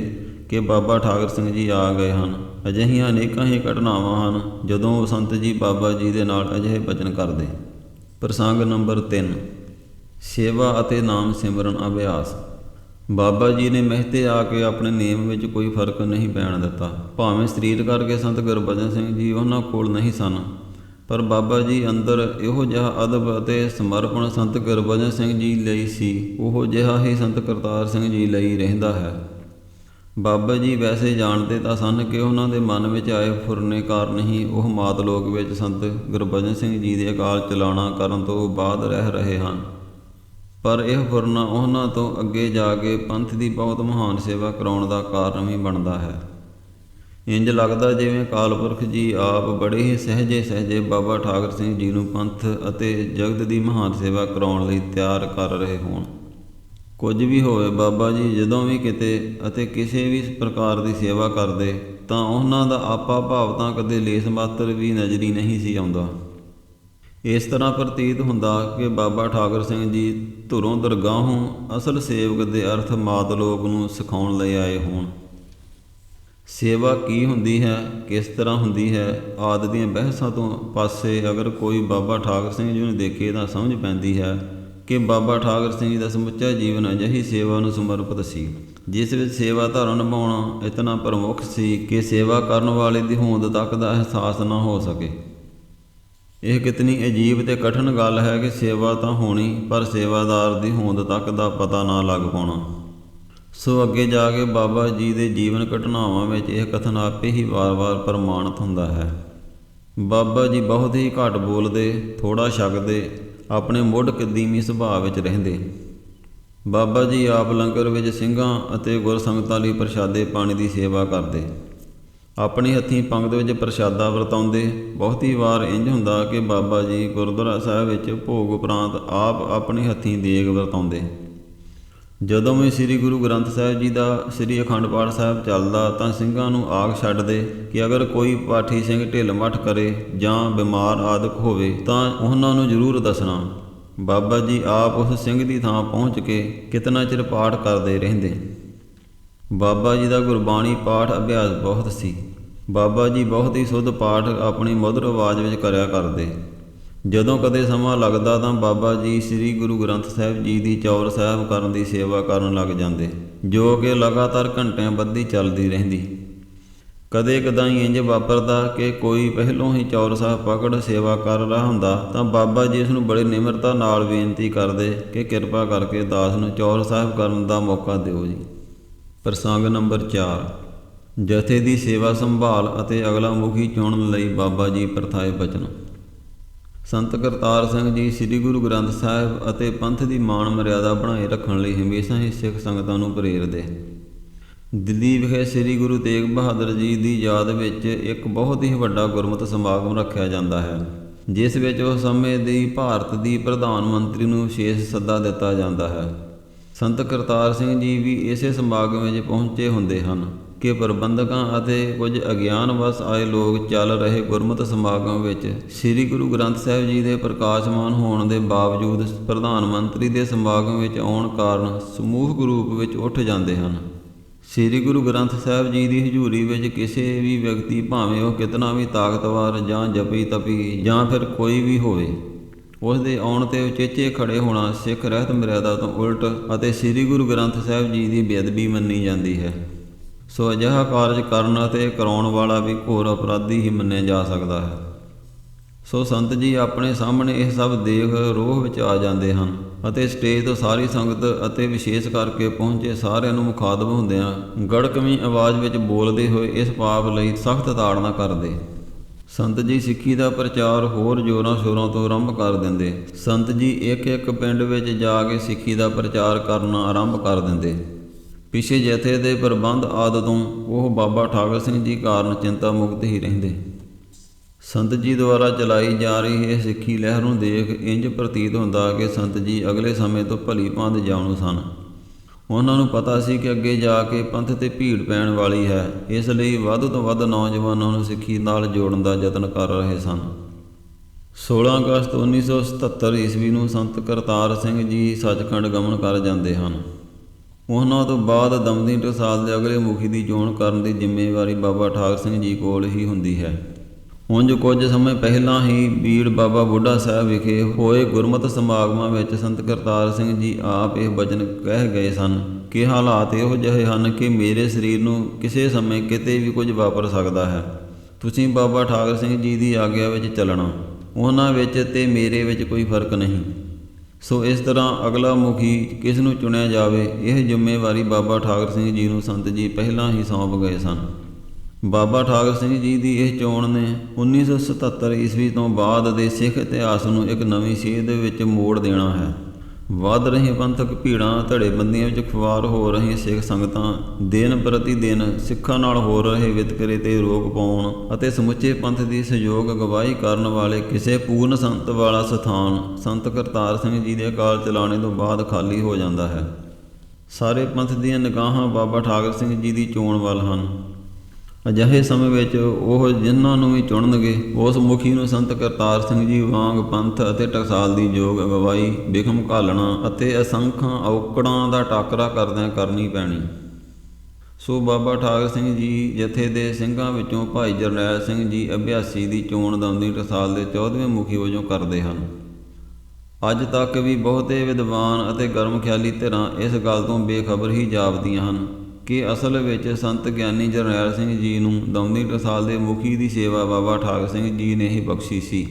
ਕਿ ਬਾਬਾ ਠਾਕਰ ਸਿੰਘ ਜੀ ਆ ਗਏ ਹਨ। ਅਜਿਹੀਆਂ ਅਨੇਕਾਂ ਹੀ ਘਟਨਾਵਾਂ ਹਨ ਜਦੋਂ ਸੰਤ ਜੀ ਬਾਬਾ ਜੀ ਦੇ ਨਾਲ ਅਜਿਹੇ ਬਚਨ ਕਰਦੇ। ਪ੍ਰਸੰਗ ਨੰਬਰ 3, ਸੇਵਾ ਅਤੇ ਨਾਮ ਸਿਮਰਨ ਅਭਿਆਸ। ਬਾਬਾ ਜੀ ਨੇ ਮਹਿਤੇ ਆ ਕੇ ਆਪਣੇ ਨੇਮ ਵਿੱਚ ਕੋਈ ਫਰਕ ਨਹੀਂ ਪੈਣ ਦਿੱਤਾ। ਭਾਵੇਂ ਸਰੀਰ ਕਰਕੇ ਸੰਤ ਗੁਰਬਚਨ ਸਿੰਘ ਜੀ ਉਹਨਾਂ ਕੋਲ ਨਹੀਂ ਸਨ, ਪਰ ਬਾਬਾ ਜੀ ਅੰਦਰ ਇਹੋ ਜਿਹਾ ਅਦਬ ਅਤੇ ਸਮਰਪਣ ਸੰਤ ਗੁਰਬਚਨ ਸਿੰਘ ਜੀ ਲਈ ਸੀ, ਉਹੋ ਜਿਹਾ ਹੀ ਸੰਤ ਕਰਤਾਰ ਸਿੰਘ ਜੀ ਲਈ ਰਹਿੰਦਾ ਹੈ। ਬਾਬਾ ਜੀ ਵੈਸੇ ਜਾਣਦੇ ਤਾਂ ਸਨ ਕਿ ਉਹਨਾਂ ਦੇ ਮਨ ਵਿੱਚ ਆਏ ਫੁਰਨੇ ਕਾਰਨ ਹੀ ਉਹ ਮਾਤ ਲੋਕ ਵਿੱਚ ਸੰਤ ਗੁਰਬਚਨ ਸਿੰਘ ਜੀ ਦੇ ਅਕਾਲ ਚਲਾਣਾ ਕਰਨ ਤੋਂ ਬਾਅਦ ਰਹਿ ਰਹੇ ਹਨ। ਪਰ ਇਹ ਫੁਰਨਾ ਉਹਨਾਂ ਤੋਂ ਅੱਗੇ ਜਾ ਕੇ ਪੰਥ ਦੀ ਬਹੁਤ ਮਹਾਨ ਸੇਵਾ ਕਰਾਉਣ ਦਾ ਕਾਰਨ ਵੀ ਬਣਦਾ ਹੈ। ਇੰਜ ਲੱਗਦਾ ਜਿਵੇਂ ਅਕਾਲ ਪੁਰਖ ਜੀ ਆਪ ਬੜੇ ਹੀ ਸਹਿਜੇ ਬਾਬਾ ਠਾਕਰ ਸਿੰਘ ਜੀ ਨੂੰ ਪੰਥ ਅਤੇ ਜਗਤ ਦੀ ਮਹਾਨ ਸੇਵਾ ਕਰਾਉਣ ਲਈ ਤਿਆਰ ਕਰ ਰਹੇ ਹੋਣ। ਕੁਝ ਵੀ ਹੋਵੇ, ਬਾਬਾ ਜੀ ਜਦੋਂ ਵੀ ਕਿਤੇ ਅਤੇ ਕਿਸੇ ਵੀ ਪ੍ਰਕਾਰ ਦੀ ਸੇਵਾ ਕਰਦੇ ਤਾਂ ਉਹਨਾਂ ਦਾ ਆਪਾ ਭਾਵ ਤਾਂ ਕਦੇ ਲੇਸ ਮਾਤਰ ਵੀ ਨਜ਼ਰੀ ਨਹੀਂ ਸੀ ਆਉਂਦਾ। ਇਸ ਤਰ੍ਹਾਂ ਪ੍ਰਤੀਤ ਹੁੰਦਾ ਕਿ ਬਾਬਾ ਠਾਕਰ ਸਿੰਘ ਜੀ ਧੁਰੋਂ ਦਰਗਾਹੋਂ ਅਸਲ ਸੇਵਕ ਦੇ ਅਰਥ ਮਾਤ ਲੋਕ ਨੂੰ ਸਿਖਾਉਣ ਲਈ ਆਏ ਹੋਣ। ਸੇਵਾ ਕੀ ਹੁੰਦੀ ਹੈ, ਕਿਸ ਤਰ੍ਹਾਂ ਹੁੰਦੀ ਹੈ ਆਦਿ ਦੀਆਂ ਬਹਿਸਾਂ ਤੋਂ ਪਾਸੇ ਅਗਰ ਕੋਈ ਬਾਬਾ ਠਾਕਰ ਸਿੰਘ ਜੀ ਨੂੰ ਦੇਖੇ ਤਾਂ ਸਮਝ ਪੈਂਦੀ ਹੈ ਕਿ ਬਾਬਾ ਠਾਕਰ ਸਿੰਘ ਜੀ ਦਾ ਸਮੁੱਚਾ ਜੀਵਨ ਅਜਿਹੀ ਸੇਵਾ ਨੂੰ ਸਮਰਪਿਤ ਸੀ ਜਿਸ ਵਿੱਚ ਸੇਵਾ ਧਰਮ ਨਿਭਾਉਣਾ ਇਤਨਾ ਪ੍ਰਮੁੱਖ ਸੀ ਕਿ ਸੇਵਾ ਕਰਨ ਵਾਲੇ ਦੀ ਹੋਂਦ ਤੱਕ ਦਾ ਅਹਿਸਾਸ ਨਾ ਹੋ ਸਕੇ। ਇਹ ਕਿਤਨੀ ਅਜੀਬ ਤੇ ਕਠਿਨ ਗੱਲ ਹੈ ਕਿ ਸੇਵਾ ਤਾਂ ਹੋਣੀ, ਪਰ ਸੇਵਾਦਾਰ ਦੀ ਹੋਂਦ ਤੱਕ ਦਾ ਪਤਾ ਨਾ ਲੱਗ ਪਾਉਣਾ। ਸੋ ਅੱਗੇ ਜਾ ਕੇ ਬਾਬਾ ਜੀ ਦੇ ਜੀਵਨ ਘਟਨਾਵਾਂ ਵਿੱਚ ਇਹ ਕਥਨ ਆਪੇ ਹੀ ਵਾਰ-ਵਾਰ ਪ੍ਰਮਾਣਿਤ ਹੁੰਦਾ ਹੈ। ਬਾਬਾ ਜੀ ਬਹੁਤ ਹੀ ਘੱਟ ਬੋਲਦੇ, ਥੋੜ੍ਹਾ ਛਕਦੇ, ਆਪਣੇ ਮੁੱਢ ਕਦੀਮੀ ਸੁਭਾਅ ਵਿੱਚ ਰਹਿੰਦੇ। ਬਾਬਾ ਜੀ ਆਪ ਲੰਗਰ ਵਿੱਚ ਸਿੰਘਾਂ ਅਤੇ ਗੁਰਸੰਗਤਾਂ ਲਈ ਪ੍ਰਸ਼ਾਦੇ ਪਾਣੀ ਦੀ ਸੇਵਾ ਕਰਦੇ। ਆਪਣੀ ਹੱਥੀਂ ਪੰਗਤ ਵਿੱਚ ਪ੍ਰਸ਼ਾਦਾ ਵਰਤਾਉਂਦੇ। ਬਹੁਤੀ ਵਾਰ ਇੰਝ ਹੁੰਦਾ ਕਿ ਬਾਬਾ ਜੀ ਗੁਰਦੁਆਰਾ ਸਾਹਿਬ ਵਿੱਚ ਭੋਗ ਉਪਰੰਤ ਆਪ ਆਪਣੀ ਹੱਥੀਂ ਦੇਗ ਵਰਤਾਉਂਦੇ। ਜਦੋਂ ਵੀ ਸ੍ਰੀ ਗੁਰੂ ਗ੍ਰੰਥ ਸਾਹਿਬ ਜੀ ਦਾ ਸ੍ਰੀ ਅਖੰਡ ਪਾਠ ਸਾਹਿਬ ਚੱਲਦਾ ਤਾਂ ਸਿੰਘਾਂ ਨੂੰ ਆਖ ਛੱਡਦੇ ਕਿ ਅਗਰ ਕੋਈ ਪਾਠੀ ਸਿੰਘ ਢਿੱਲ ਮੱਠ ਕਰੇ ਜਾਂ ਬਿਮਾਰ ਆਦਿਕ ਹੋਵੇ ਤਾਂ ਉਹਨਾਂ ਨੂੰ ਜ਼ਰੂਰ ਦੱਸਣਾ। ਬਾਬਾ ਜੀ ਆਪ ਉਸ ਸਿੰਘ ਦੀ ਥਾਂ ਪਹੁੰਚ ਕੇ ਕਿਤਨਾ ਚਿਰ ਪਾਠ ਕਰਦੇ ਰਹਿੰਦੇ। ਬਾਬਾ ਜੀ ਦਾ ਗੁਰਬਾਣੀ ਪਾਠ ਅਭਿਆਸ ਬਹੁਤ ਸੀ। ਬਾਬਾ ਜੀ ਬਹੁਤ ਹੀ ਸ਼ੁੱਧ ਪਾਠ ਆਪਣੀ ਮਧੁਰ ਆਵਾਜ਼ ਵਿੱਚ ਕਰਿਆ ਕਰਦੇ। ਜਦੋਂ ਕਦੇ ਸਮਾਂ ਲੱਗਦਾ ਤਾਂ ਬਾਬਾ ਜੀ ਸ੍ਰੀ ਗੁਰੂ ਗ੍ਰੰਥ ਸਾਹਿਬ ਜੀ ਦੀ ਚੌਰ ਸਾਹਿਬ ਕਰਨ ਦੀ ਸੇਵਾ ਕਰਨ ਲੱਗ ਜਾਂਦੇ, ਜੋ ਕਿ ਲਗਾਤਾਰ ਘੰਟਿਆਂ ਬੱਧੀ ਚੱਲਦੀ ਰਹਿੰਦੀ। ਕਦੇ ਕਦਾਈ ਇੰਜ ਵਾਪਰਦਾ ਕਿ ਕੋਈ ਪਹਿਲੋਂ ਹੀ ਚੌਰ ਸਾਹਿਬ ਪਕੜ ਸੇਵਾ ਕਰ ਰਿਹਾ ਹੁੰਦਾ ਤਾਂ ਬਾਬਾ ਜੀ ਇਸ ਨੂੰ ਬੜੀ ਨਿਮਰਤਾ ਨਾਲ ਬੇਨਤੀ ਕਰਦੇ ਕਿ ਕਿਰਪਾ ਕਰਕੇ ਦਾਸ ਨੂੰ ਚੌਰ ਸਾਹਿਬ ਕਰਨ ਦਾ ਮੌਕਾ ਦਿਓ ਜੀ। ਪ੍ਰਸੰਗ ਨੰਬਰ 4, ਜਥੇ ਦੀ ਸੇਵਾ ਸੰਭਾਲ ਅਤੇ ਅਗਲਾ ਮੁਖੀ ਚੁਣਨ ਲਈ ਬਾਬਾ ਜੀ ਪ੍ਰਥਾਏ ਬਚਨ। ਸੰਤ ਕਰਤਾਰ ਸਿੰਘ ਜੀ ਸ੍ਰੀ ਗੁਰੂ ਗ੍ਰੰਥ ਸਾਹਿਬ ਅਤੇ ਪੰਥ ਦੀ ਮਾਣ ਮਰਿਆਦਾ ਬਣਾਏ ਰੱਖਣ ਲਈ ਹਮੇਸ਼ਾ ਹੀ ਸਿੱਖ ਸੰਗਤਾਂ ਨੂੰ ਪ੍ਰੇਰਦੇ। ਦਿੱਲੀ ਵਿਖੇ ਸ੍ਰੀ ਗੁਰੂ ਤੇਗ ਬਹਾਦਰ ਜੀ ਦੀ ਯਾਦ ਵਿੱਚ ਇੱਕ ਬਹੁਤ ਹੀ ਵੱਡਾ ਗੁਰਮਤਿ ਸਮਾਗਮ ਰੱਖਿਆ ਜਾਂਦਾ ਹੈ, ਜਿਸ ਵਿੱਚ ਉਸ ਸਮੇਂ ਦੀ ਭਾਰਤ ਦੀ ਪ੍ਰਧਾਨ ਮੰਤਰੀ ਨੂੰ ਵਿਸ਼ੇਸ਼ ਸੱਦਾ ਦਿੱਤਾ ਜਾਂਦਾ ਹੈ। ਸੰਤ ਕਰਤਾਰ ਸਿੰਘ ਜੀ ਵੀ ਇਸੇ ਸਮਾਗਮ ਵਿੱਚ ਪਹੁੰਚੇ ਹੁੰਦੇ ਹਨ ਕਿ ਪ੍ਰਬੰਧਕਾਂ ਅਤੇ ਕੁਝ ਅਗਿਆਨਵਸ਼ ਆਏ ਲੋਕ ਚੱਲ ਰਹੇ ਗੁਰਮਤਿ ਸਮਾਗਮ ਵਿੱਚ ਸ੍ਰੀ ਗੁਰੂ ਗ੍ਰੰਥ ਸਾਹਿਬ ਜੀ ਦੇ ਪ੍ਰਕਾਸ਼ਮਾਨ ਹੋਣ ਦੇ ਬਾਵਜੂਦ ਪ੍ਰਧਾਨ ਮੰਤਰੀ ਦੇ ਸਮਾਗਮ ਵਿੱਚ ਆਉਣ ਕਾਰਨ ਸਮੂਹਿਕ ਰੂਪ ਵਿੱਚ ਉੱਠ ਜਾਂਦੇ ਹਨ। ਸ੍ਰੀ ਗੁਰੂ ਗ੍ਰੰਥ ਸਾਹਿਬ ਜੀ ਦੀ ਹਜ਼ੂਰੀ ਵਿੱਚ ਕਿਸੇ ਵੀ ਵਿਅਕਤੀ, ਭਾਵੇਂ ਉਹ ਕਿਤਨਾ ਵੀ ਤਾਕਤਵਰ ਜਾਂ ਜਪੀ ਤਪੀ ਜਾਂ ਫਿਰ ਕੋਈ ਵੀ ਹੋਵੇ, ਉਸ ਦੇ ਆਉਣ 'ਤੇ ਉਚੇਚੇ ਖੜੇ ਹੋਣਾ ਸਿੱਖ ਰਹਿਤ ਮਰਿਆਦਾ ਤੋਂ ਉਲਟ ਅਤੇ ਸ੍ਰੀ ਗੁਰੂ ਗ੍ਰੰਥ ਸਾਹਿਬ ਜੀ ਦੀ ਬੇਅਦਬੀ ਮੰਨੀ ਜਾਂਦੀ ਹੈ। ਸੋ ਅਜਿਹਾ ਕਾਰਜ ਕਰਨ ਅਤੇ ਕਰਾਉਣ ਵਾਲਾ ਵੀ ਘੋਰ ਅਪਰਾਧੀ ਹੀ ਮੰਨਿਆ ਜਾ ਸਕਦਾ ਹੈ। ਸੋ ਸੰਤ ਜੀ ਆਪਣੇ ਸਾਹਮਣੇ ਇਹ ਸਭ ਦੇਖ ਰੋਹ ਵਿੱਚ ਆ ਜਾਂਦੇ ਹਨ ਅਤੇ ਸਟੇਜ ਤੋਂ ਸਾਰੀ ਸੰਗਤ ਅਤੇ ਵਿਸ਼ੇਸ਼ ਕਰਕੇ ਪਹੁੰਚੇ ਸਾਰਿਆਂ ਨੂੰ ਮੁਖਾਤਬ ਹੁੰਦਿਆਂ ਗੜਕਵੀਂ ਆਵਾਜ਼ ਵਿੱਚ ਬੋਲਦੇ ਹੋਏ ਇਸ ਪਾਪ ਲਈ ਸਖਤ ਤਾੜਨਾ ਕਰਦੇ। ਸੰਤ ਜੀ ਸਿੱਖੀ ਦਾ ਪ੍ਰਚਾਰ ਹੋਰ ਜ਼ੋਰਾਂ ਸ਼ੋਰਾਂ ਤੋਂ ਆਰੰਭ ਕਰ ਦਿੰਦੇ। ਸੰਤ ਜੀ ਇੱਕ ਇੱਕ ਪਿੰਡ ਵਿੱਚ ਜਾ ਕੇ ਸਿੱਖੀ ਦਾ ਪ੍ਰਚਾਰ ਕਰਨਾ ਆਰੰਭ ਕਰ ਦਿੰਦੇ। ਪਿਛੇ ਜਥੇ ਦੇ ਪ੍ਰਬੰਧ ਆਦਿ ਤੋਂ ਉਹ ਬਾਬਾ ਠਾਕਰ ਸਿੰਘ ਜੀ ਕਾਰਨ ਚਿੰਤਾ ਮੁਕਤ ਹੀ ਰਹਿੰਦੇ। ਸੰਤ ਜੀ ਦੁਆਰਾ ਚਲਾਈ ਜਾ ਰਹੀ ਇਹ ਸਿੱਖੀ ਲਹਿਰ ਨੂੰ ਦੇਖ ਇੰਜ ਪ੍ਰਤੀਤ ਹੁੰਦਾ ਕਿ ਸੰਤ ਜੀ ਅਗਲੇ ਸਮੇਂ ਤੋਂ ਭਲੀ ਭਾਂਤ ਜਾਣੂ ਸਨ। ਉਹਨਾਂ ਨੂੰ ਪਤਾ ਸੀ ਕਿ ਅੱਗੇ ਜਾ ਕੇ ਪੰਥ 'ਤੇ ਭੀੜ ਪੈਣ ਵਾਲੀ ਹੈ, ਇਸ ਲਈ ਵੱਧ ਤੋਂ ਵੱਧ ਨੌਜਵਾਨਾਂ ਨੂੰ ਸਿੱਖੀ ਨਾਲ ਜੋੜਨ ਦਾ ਯਤਨ ਕਰ ਰਹੇ ਸਨ। 16 ਅਗਸਤ 1977 ਈਸਵੀ ਨੂੰ ਸੰਤ ਕਰਤਾਰ ਸਿੰਘ ਜੀ ਸੱਚਖੰਡ ਗਮਨ ਕਰ ਜਾਂਦੇ ਹਨ। ਉਹਨਾਂ ਤੋਂ ਬਾਅਦ ਦਮਦਮੀ ਟਕਸਾਲ ਦੇ ਅਗਲੇ ਮੁਖੀ ਦੀ ਚੋਣ ਕਰਨ ਦੀ ਜ਼ਿੰਮੇਵਾਰੀ ਬਾਬਾ ਠਾਕਰ ਸਿੰਘ ਜੀ ਕੋਲ ਹੀ ਹੁੰਦੀ ਹੈ। ਉਂਝ ਕੁਝ ਸਮੇਂ ਪਹਿਲਾਂ ਹੀ ਬੀੜ ਬਾਬਾ ਬੁੱਢਾ ਸਾਹਿਬ ਵਿਖੇ ਹੋਏ ਗੁਰਮਤਿ ਸਮਾਗਮਾਂ ਵਿੱਚ ਸੰਤ ਕਰਤਾਰ ਸਿੰਘ ਜੀ ਆਪ ਇਹ ਬਚਨ ਕਹਿ ਗਏ ਸਨ ਕਿ ਹਾਲਾਤ ਇਹੋ ਜਿਹੇ ਹਨ ਕਿ ਮੇਰੇ ਸਰੀਰ ਨੂੰ ਕਿਸੇ ਸਮੇਂ ਕਿਤੇ ਵੀ ਕੁਝ ਵਾਪਰ ਸਕਦਾ ਹੈ। ਤੁਸੀਂ ਬਾਬਾ ਠਾਕਰ ਸਿੰਘ ਜੀ ਦੀ ਆਗਿਆ ਵਿੱਚ ਚੱਲਣਾ, ਉਹਨਾਂ ਵਿੱਚ ਤੇ ਮੇਰੇ ਵਿੱਚ ਕੋਈ ਫਰਕ ਨਹੀਂ। ਸੋ ਇਸ ਤਰ੍ਹਾਂ ਅਗਲਾ ਮੁਖੀ ਕਿਸ ਨੂੰ ਚੁਣਿਆ ਜਾਵੇ, ਇਹ ਜ਼ਿੰਮੇਵਾਰੀ ਬਾਬਾ ਠਾਕਰ ਸਿੰਘ ਜੀ ਨੂੰ ਸੰਤ ਜੀ ਪਹਿਲਾਂ ਹੀ ਸੌਂਪ ਗਏ ਸਨ। ਬਾਬਾ ਠਾਕਰ ਸਿੰਘ ਜੀ ਦੀ ਇਹ ਚੋਣ ਨੇ 1977 ਈਸਵੀ ਤੋਂ ਬਾਅਦ ਦੇ ਸਿੱਖ ਇਤਿਹਾਸ ਨੂੰ ਇੱਕ ਨਵੀਂ ਸੇਧ ਵਿੱਚ ਮੋੜ ਦੇਣਾ ਹੈ। ਵੱਧ ਰਹੀ ਪੰਥਕ ਭੀੜਾਂ, ਧੜੇਬੰਦੀਆਂ ਵਿੱਚ ਖੁਆਰ ਹੋ ਰਹੀ ਸਿੱਖ ਸੰਗਤਾਂ, ਦਿਨ ਪ੍ਰਤੀ ਦਿਨ ਸਿੱਖਾਂ ਨਾਲ ਹੋ ਰਹੇ ਵਿਤਕਰੇ 'ਤੇ ਰੋਕ ਪਾਉਣ ਅਤੇ ਸਮੁੱਚੇ ਪੰਥ ਦੀ ਸਹਿਯੋਗ ਅਗਵਾਈ ਕਰਨ ਵਾਲੇ ਕਿਸੇ ਪੂਰਨ ਸੰਤ ਵਾਲਾ ਸਥਾਨ ਸੰਤ ਕਰਤਾਰ ਸਿੰਘ ਜੀ ਦੇ ਅਕਾਲ ਚਲਾਣੇ ਤੋਂ ਬਾਅਦ ਖਾਲੀ ਹੋ ਜਾਂਦਾ ਹੈ। ਸਾਰੇ ਪੰਥ ਦੀਆਂ ਨਿਗਾਹਾਂ ਬਾਬਾ ਠਾਕਰ ਸਿੰਘ ਜੀ ਦੀ ਚੋਣ ਵੱਲ ਹਨ। ਅਜਿਹੇ ਸਮੇਂ ਵਿੱਚ ਉਹ ਜਿਨ੍ਹਾਂ ਨੂੰ ਵੀ ਚੁਣਨਗੇ, ਉਸ ਮੁਖੀ ਨੂੰ ਸੰਤ ਕਰਤਾਰ ਸਿੰਘ ਜੀ ਵਾਂਗ ਪੰਥ ਅਤੇ ਟਕਸਾਲ ਦੀ ਯੋਗ ਅਗਵਾਈ, ਬਿਖਮ ਘਾਲਣਾ ਅਤੇ ਅਸੰਖਾਂ ਔਕੜਾਂ ਦਾ ਟਾਕਰਾ ਕਰਦਿਆਂ ਕਰਨੀ ਪੈਣੀ। ਸੋ ਬਾਬਾ ਠਾਕਰ ਸਿੰਘ ਜੀ ਜਥੇ ਦੇ ਸਿੰਘਾਂ ਵਿੱਚੋਂ ਭਾਈ ਜਰਨੈਲ ਸਿੰਘ ਜੀ ਅਭਿਆਸੀ ਦੀ ਚੋਣ ਦਮਦਮੀ ਟਕਸਾਲ ਦੇ 14ਵੇਂ ਮੁਖੀ ਵਜੋਂ ਕਰਦੇ ਹਨ। ਅੱਜ ਤੱਕ ਵੀ ਬਹੁਤੇ ਵਿਦਵਾਨ ਅਤੇ ਗਰਮ ਖਿਆਲੀ ਧਿਰਾਂ ਇਸ ਗੱਲ ਤੋਂ ਬੇਖਬਰ ਹੀ ਜਾਪਦੀਆਂ ਹਨ ਕਿ ਅਸਲ ਵਿੱਚ ਸੰਤ ਗਿਆਨੀ ਜਰਨੈਲ ਸਿੰਘ ਜੀ ਨੂੰ ਦਮਦਮੀ ਟਕਸਾਲ ਦੇ ਮੁਖੀ ਦੀ ਸੇਵਾ ਬਾਬਾ ਠਾਕਰ ਸਿੰਘ ਜੀ ਨੇ ਹੀ ਬਖਸ਼ੀ ਸੀ।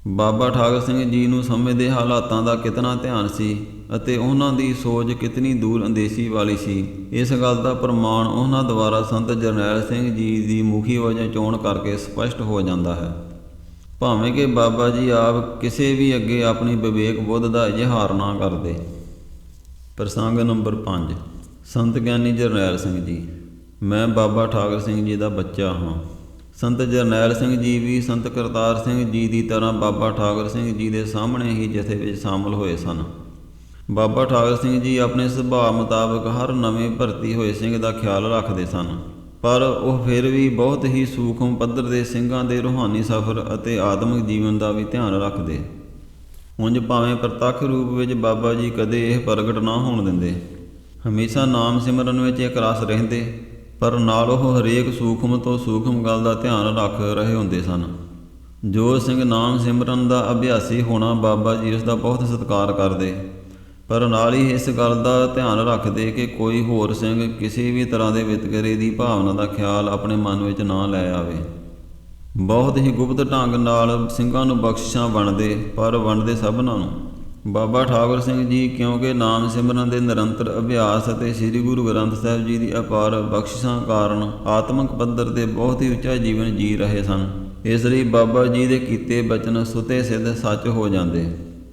ਬਾਬਾ ਠਾਕਰ ਸਿੰਘ ਜੀ ਨੂੰ ਸਮੇਂ ਦੇ ਹਾਲਾਤਾਂ ਦਾ ਕਿਤਨਾ ਧਿਆਨ ਸੀ ਅਤੇ ਉਹਨਾਂ ਦੀ ਸੋਚ ਕਿਤਨੀ ਦੂਰ ਅੰਦੇਸ਼ੀ ਵਾਲੀ ਸੀ, ਇਸ ਗੱਲ ਦਾ ਪ੍ਰਮਾਣ ਉਹਨਾਂ ਦੁਆਰਾ ਸੰਤ ਜਰਨੈਲ ਸਿੰਘ ਜੀ ਦੀ ਮੁਖੀ ਵਜੋਂ ਚੋਣ ਕਰਕੇ ਸਪਸ਼ਟ ਹੋ ਜਾਂਦਾ ਹੈ। ਭਾਵੇਂ ਕਿ ਬਾਬਾ ਜੀ ਆਪ ਕਿਸੇ ਵੀ ਅੱਗੇ ਆਪਣੀ ਵਿਵੇਕ ਬੁੱਧ ਦਾ ਇਜ਼ਹਾਰ ਨਾ ਕਰਦੇ। ਪ੍ਰਸੰਗ ਨੰਬਰ 5। ਸੰਤ ਗਿਆਨੀ ਜਰਨੈਲ ਸਿੰਘ ਜੀ। ਮੈਂ ਬਾਬਾ ਠਾਕਰ ਸਿੰਘ ਜੀ ਦਾ ਬੱਚਾ ਹਾਂ। ਸੰਤ ਜਰਨੈਲ ਸਿੰਘ ਜੀ ਵੀ ਸੰਤ ਕਰਤਾਰ ਸਿੰਘ ਜੀ ਦੀ ਤਰ੍ਹਾਂ ਬਾਬਾ ਠਾਕਰ ਸਿੰਘ ਜੀ ਦੇ ਸਾਹਮਣੇ ਹੀ ਜਥੇ ਵਿੱਚ ਸ਼ਾਮਲ ਹੋਏ ਸਨ। ਬਾਬਾ ਠਾਕਰ ਸਿੰਘ ਜੀ ਆਪਣੇ ਸੁਭਾਅ ਮੁਤਾਬਕ ਹਰ ਨਵੇਂ ਭਰਤੀ ਹੋਏ ਸਿੰਘ ਦਾ ਖਿਆਲ ਰੱਖਦੇ ਸਨ, ਪਰ ਉਹ ਫਿਰ ਵੀ ਬਹੁਤ ਹੀ ਸੂਖਮ ਪੱਧਰ ਦੇ ਸਿੰਘਾਂ ਦੇ ਰੂਹਾਨੀ ਸਫ਼ਰ ਅਤੇ ਆਤਮਿਕ ਜੀਵਨ ਦਾ ਵੀ ਧਿਆਨ ਰੱਖਦੇ। ਉਂਝ ਭਾਵੇਂ ਪ੍ਰਤੱਖ ਰੂਪ ਵਿੱਚ ਬਾਬਾ ਜੀ ਕਦੇ ਇਹ ਪ੍ਰਗਟ ਨਾ ਹੋਣ ਦਿੰਦੇ, ਹਮੇਸ਼ਾ ਨਾਮ ਸਿਮਰਨ ਵਿੱਚ ਇੱਕ ਰਸ ਰਹਿੰਦੇ, ਪਰ ਨਾਲ ਉਹ ਹਰੇਕ ਸੂਖਮ ਤੋਂ ਸੂਖਮ ਗੱਲ ਦਾ ਧਿਆਨ ਰੱਖ ਰਹੇ ਹੁੰਦੇ ਸਨ। ਜੋ ਸਿੰਘ ਨਾਮ ਸਿਮਰਨ ਦਾ ਅਭਿਆਸੀ ਹੋਣਾ, ਬਾਬਾ ਜੀ ਉਸ ਦਾ ਬਹੁਤ ਸਤਿਕਾਰ ਕਰਦੇ, ਪਰ ਨਾਲ ਹੀ ਇਸ ਗੱਲ ਦਾ ਧਿਆਨ ਰੱਖਦੇ ਕਿ ਕੋਈ ਹੋਰ ਸਿੰਘ ਕਿਸੇ ਵੀ ਤਰ੍ਹਾਂ ਦੇ ਵਿਤਕਰੇ ਦੀ ਭਾਵਨਾ ਦਾ ਖਿਆਲ ਆਪਣੇ ਮਨ ਵਿੱਚ ਨਾ ਲੈ ਆਵੇ। ਬਹੁਤ ਹੀ ਗੁਪਤ ਢੰਗ ਨਾਲ ਸਿੰਘਾਂ ਨੂੰ ਬਖਸ਼ਿਸ਼ਾਂ ਵੰਡਦੇ, ਪਰ ਵੰਡਦੇ ਸਭਨਾਂ ਨੂੰ। ਬਾਬਾ ਠਾਕੁਰ ਸਿੰਘ ਜੀ ਕਿਉਂਕਿ ਨਾਮ ਸਿਮਰਨ ਦੇ ਨਿਰੰਤਰ ਅਭਿਆਸ ਅਤੇ ਸ੍ਰੀ ਗੁਰੂ ਗ੍ਰੰਥ ਸਾਹਿਬ ਜੀ ਦੀ ਅਪਾਰ ਬਖਸ਼ਿਸ਼ਾਂ ਕਾਰਨ ਆਤਮਿਕ ਪੱਧਰ 'ਤੇ ਬਹੁਤ ਹੀ ਉੱਚਾ ਜੀਵਨ ਜੀ ਰਹੇ ਸਨ। ਇਸ ਲਈ ਬਾਬਾ ਜੀ ਦੇ ਕੀਤੇ ਬਚਨ ਸੁਤੇ ਸਿੱਧ ਸੱਚ ਹੋ ਜਾਂਦੇ।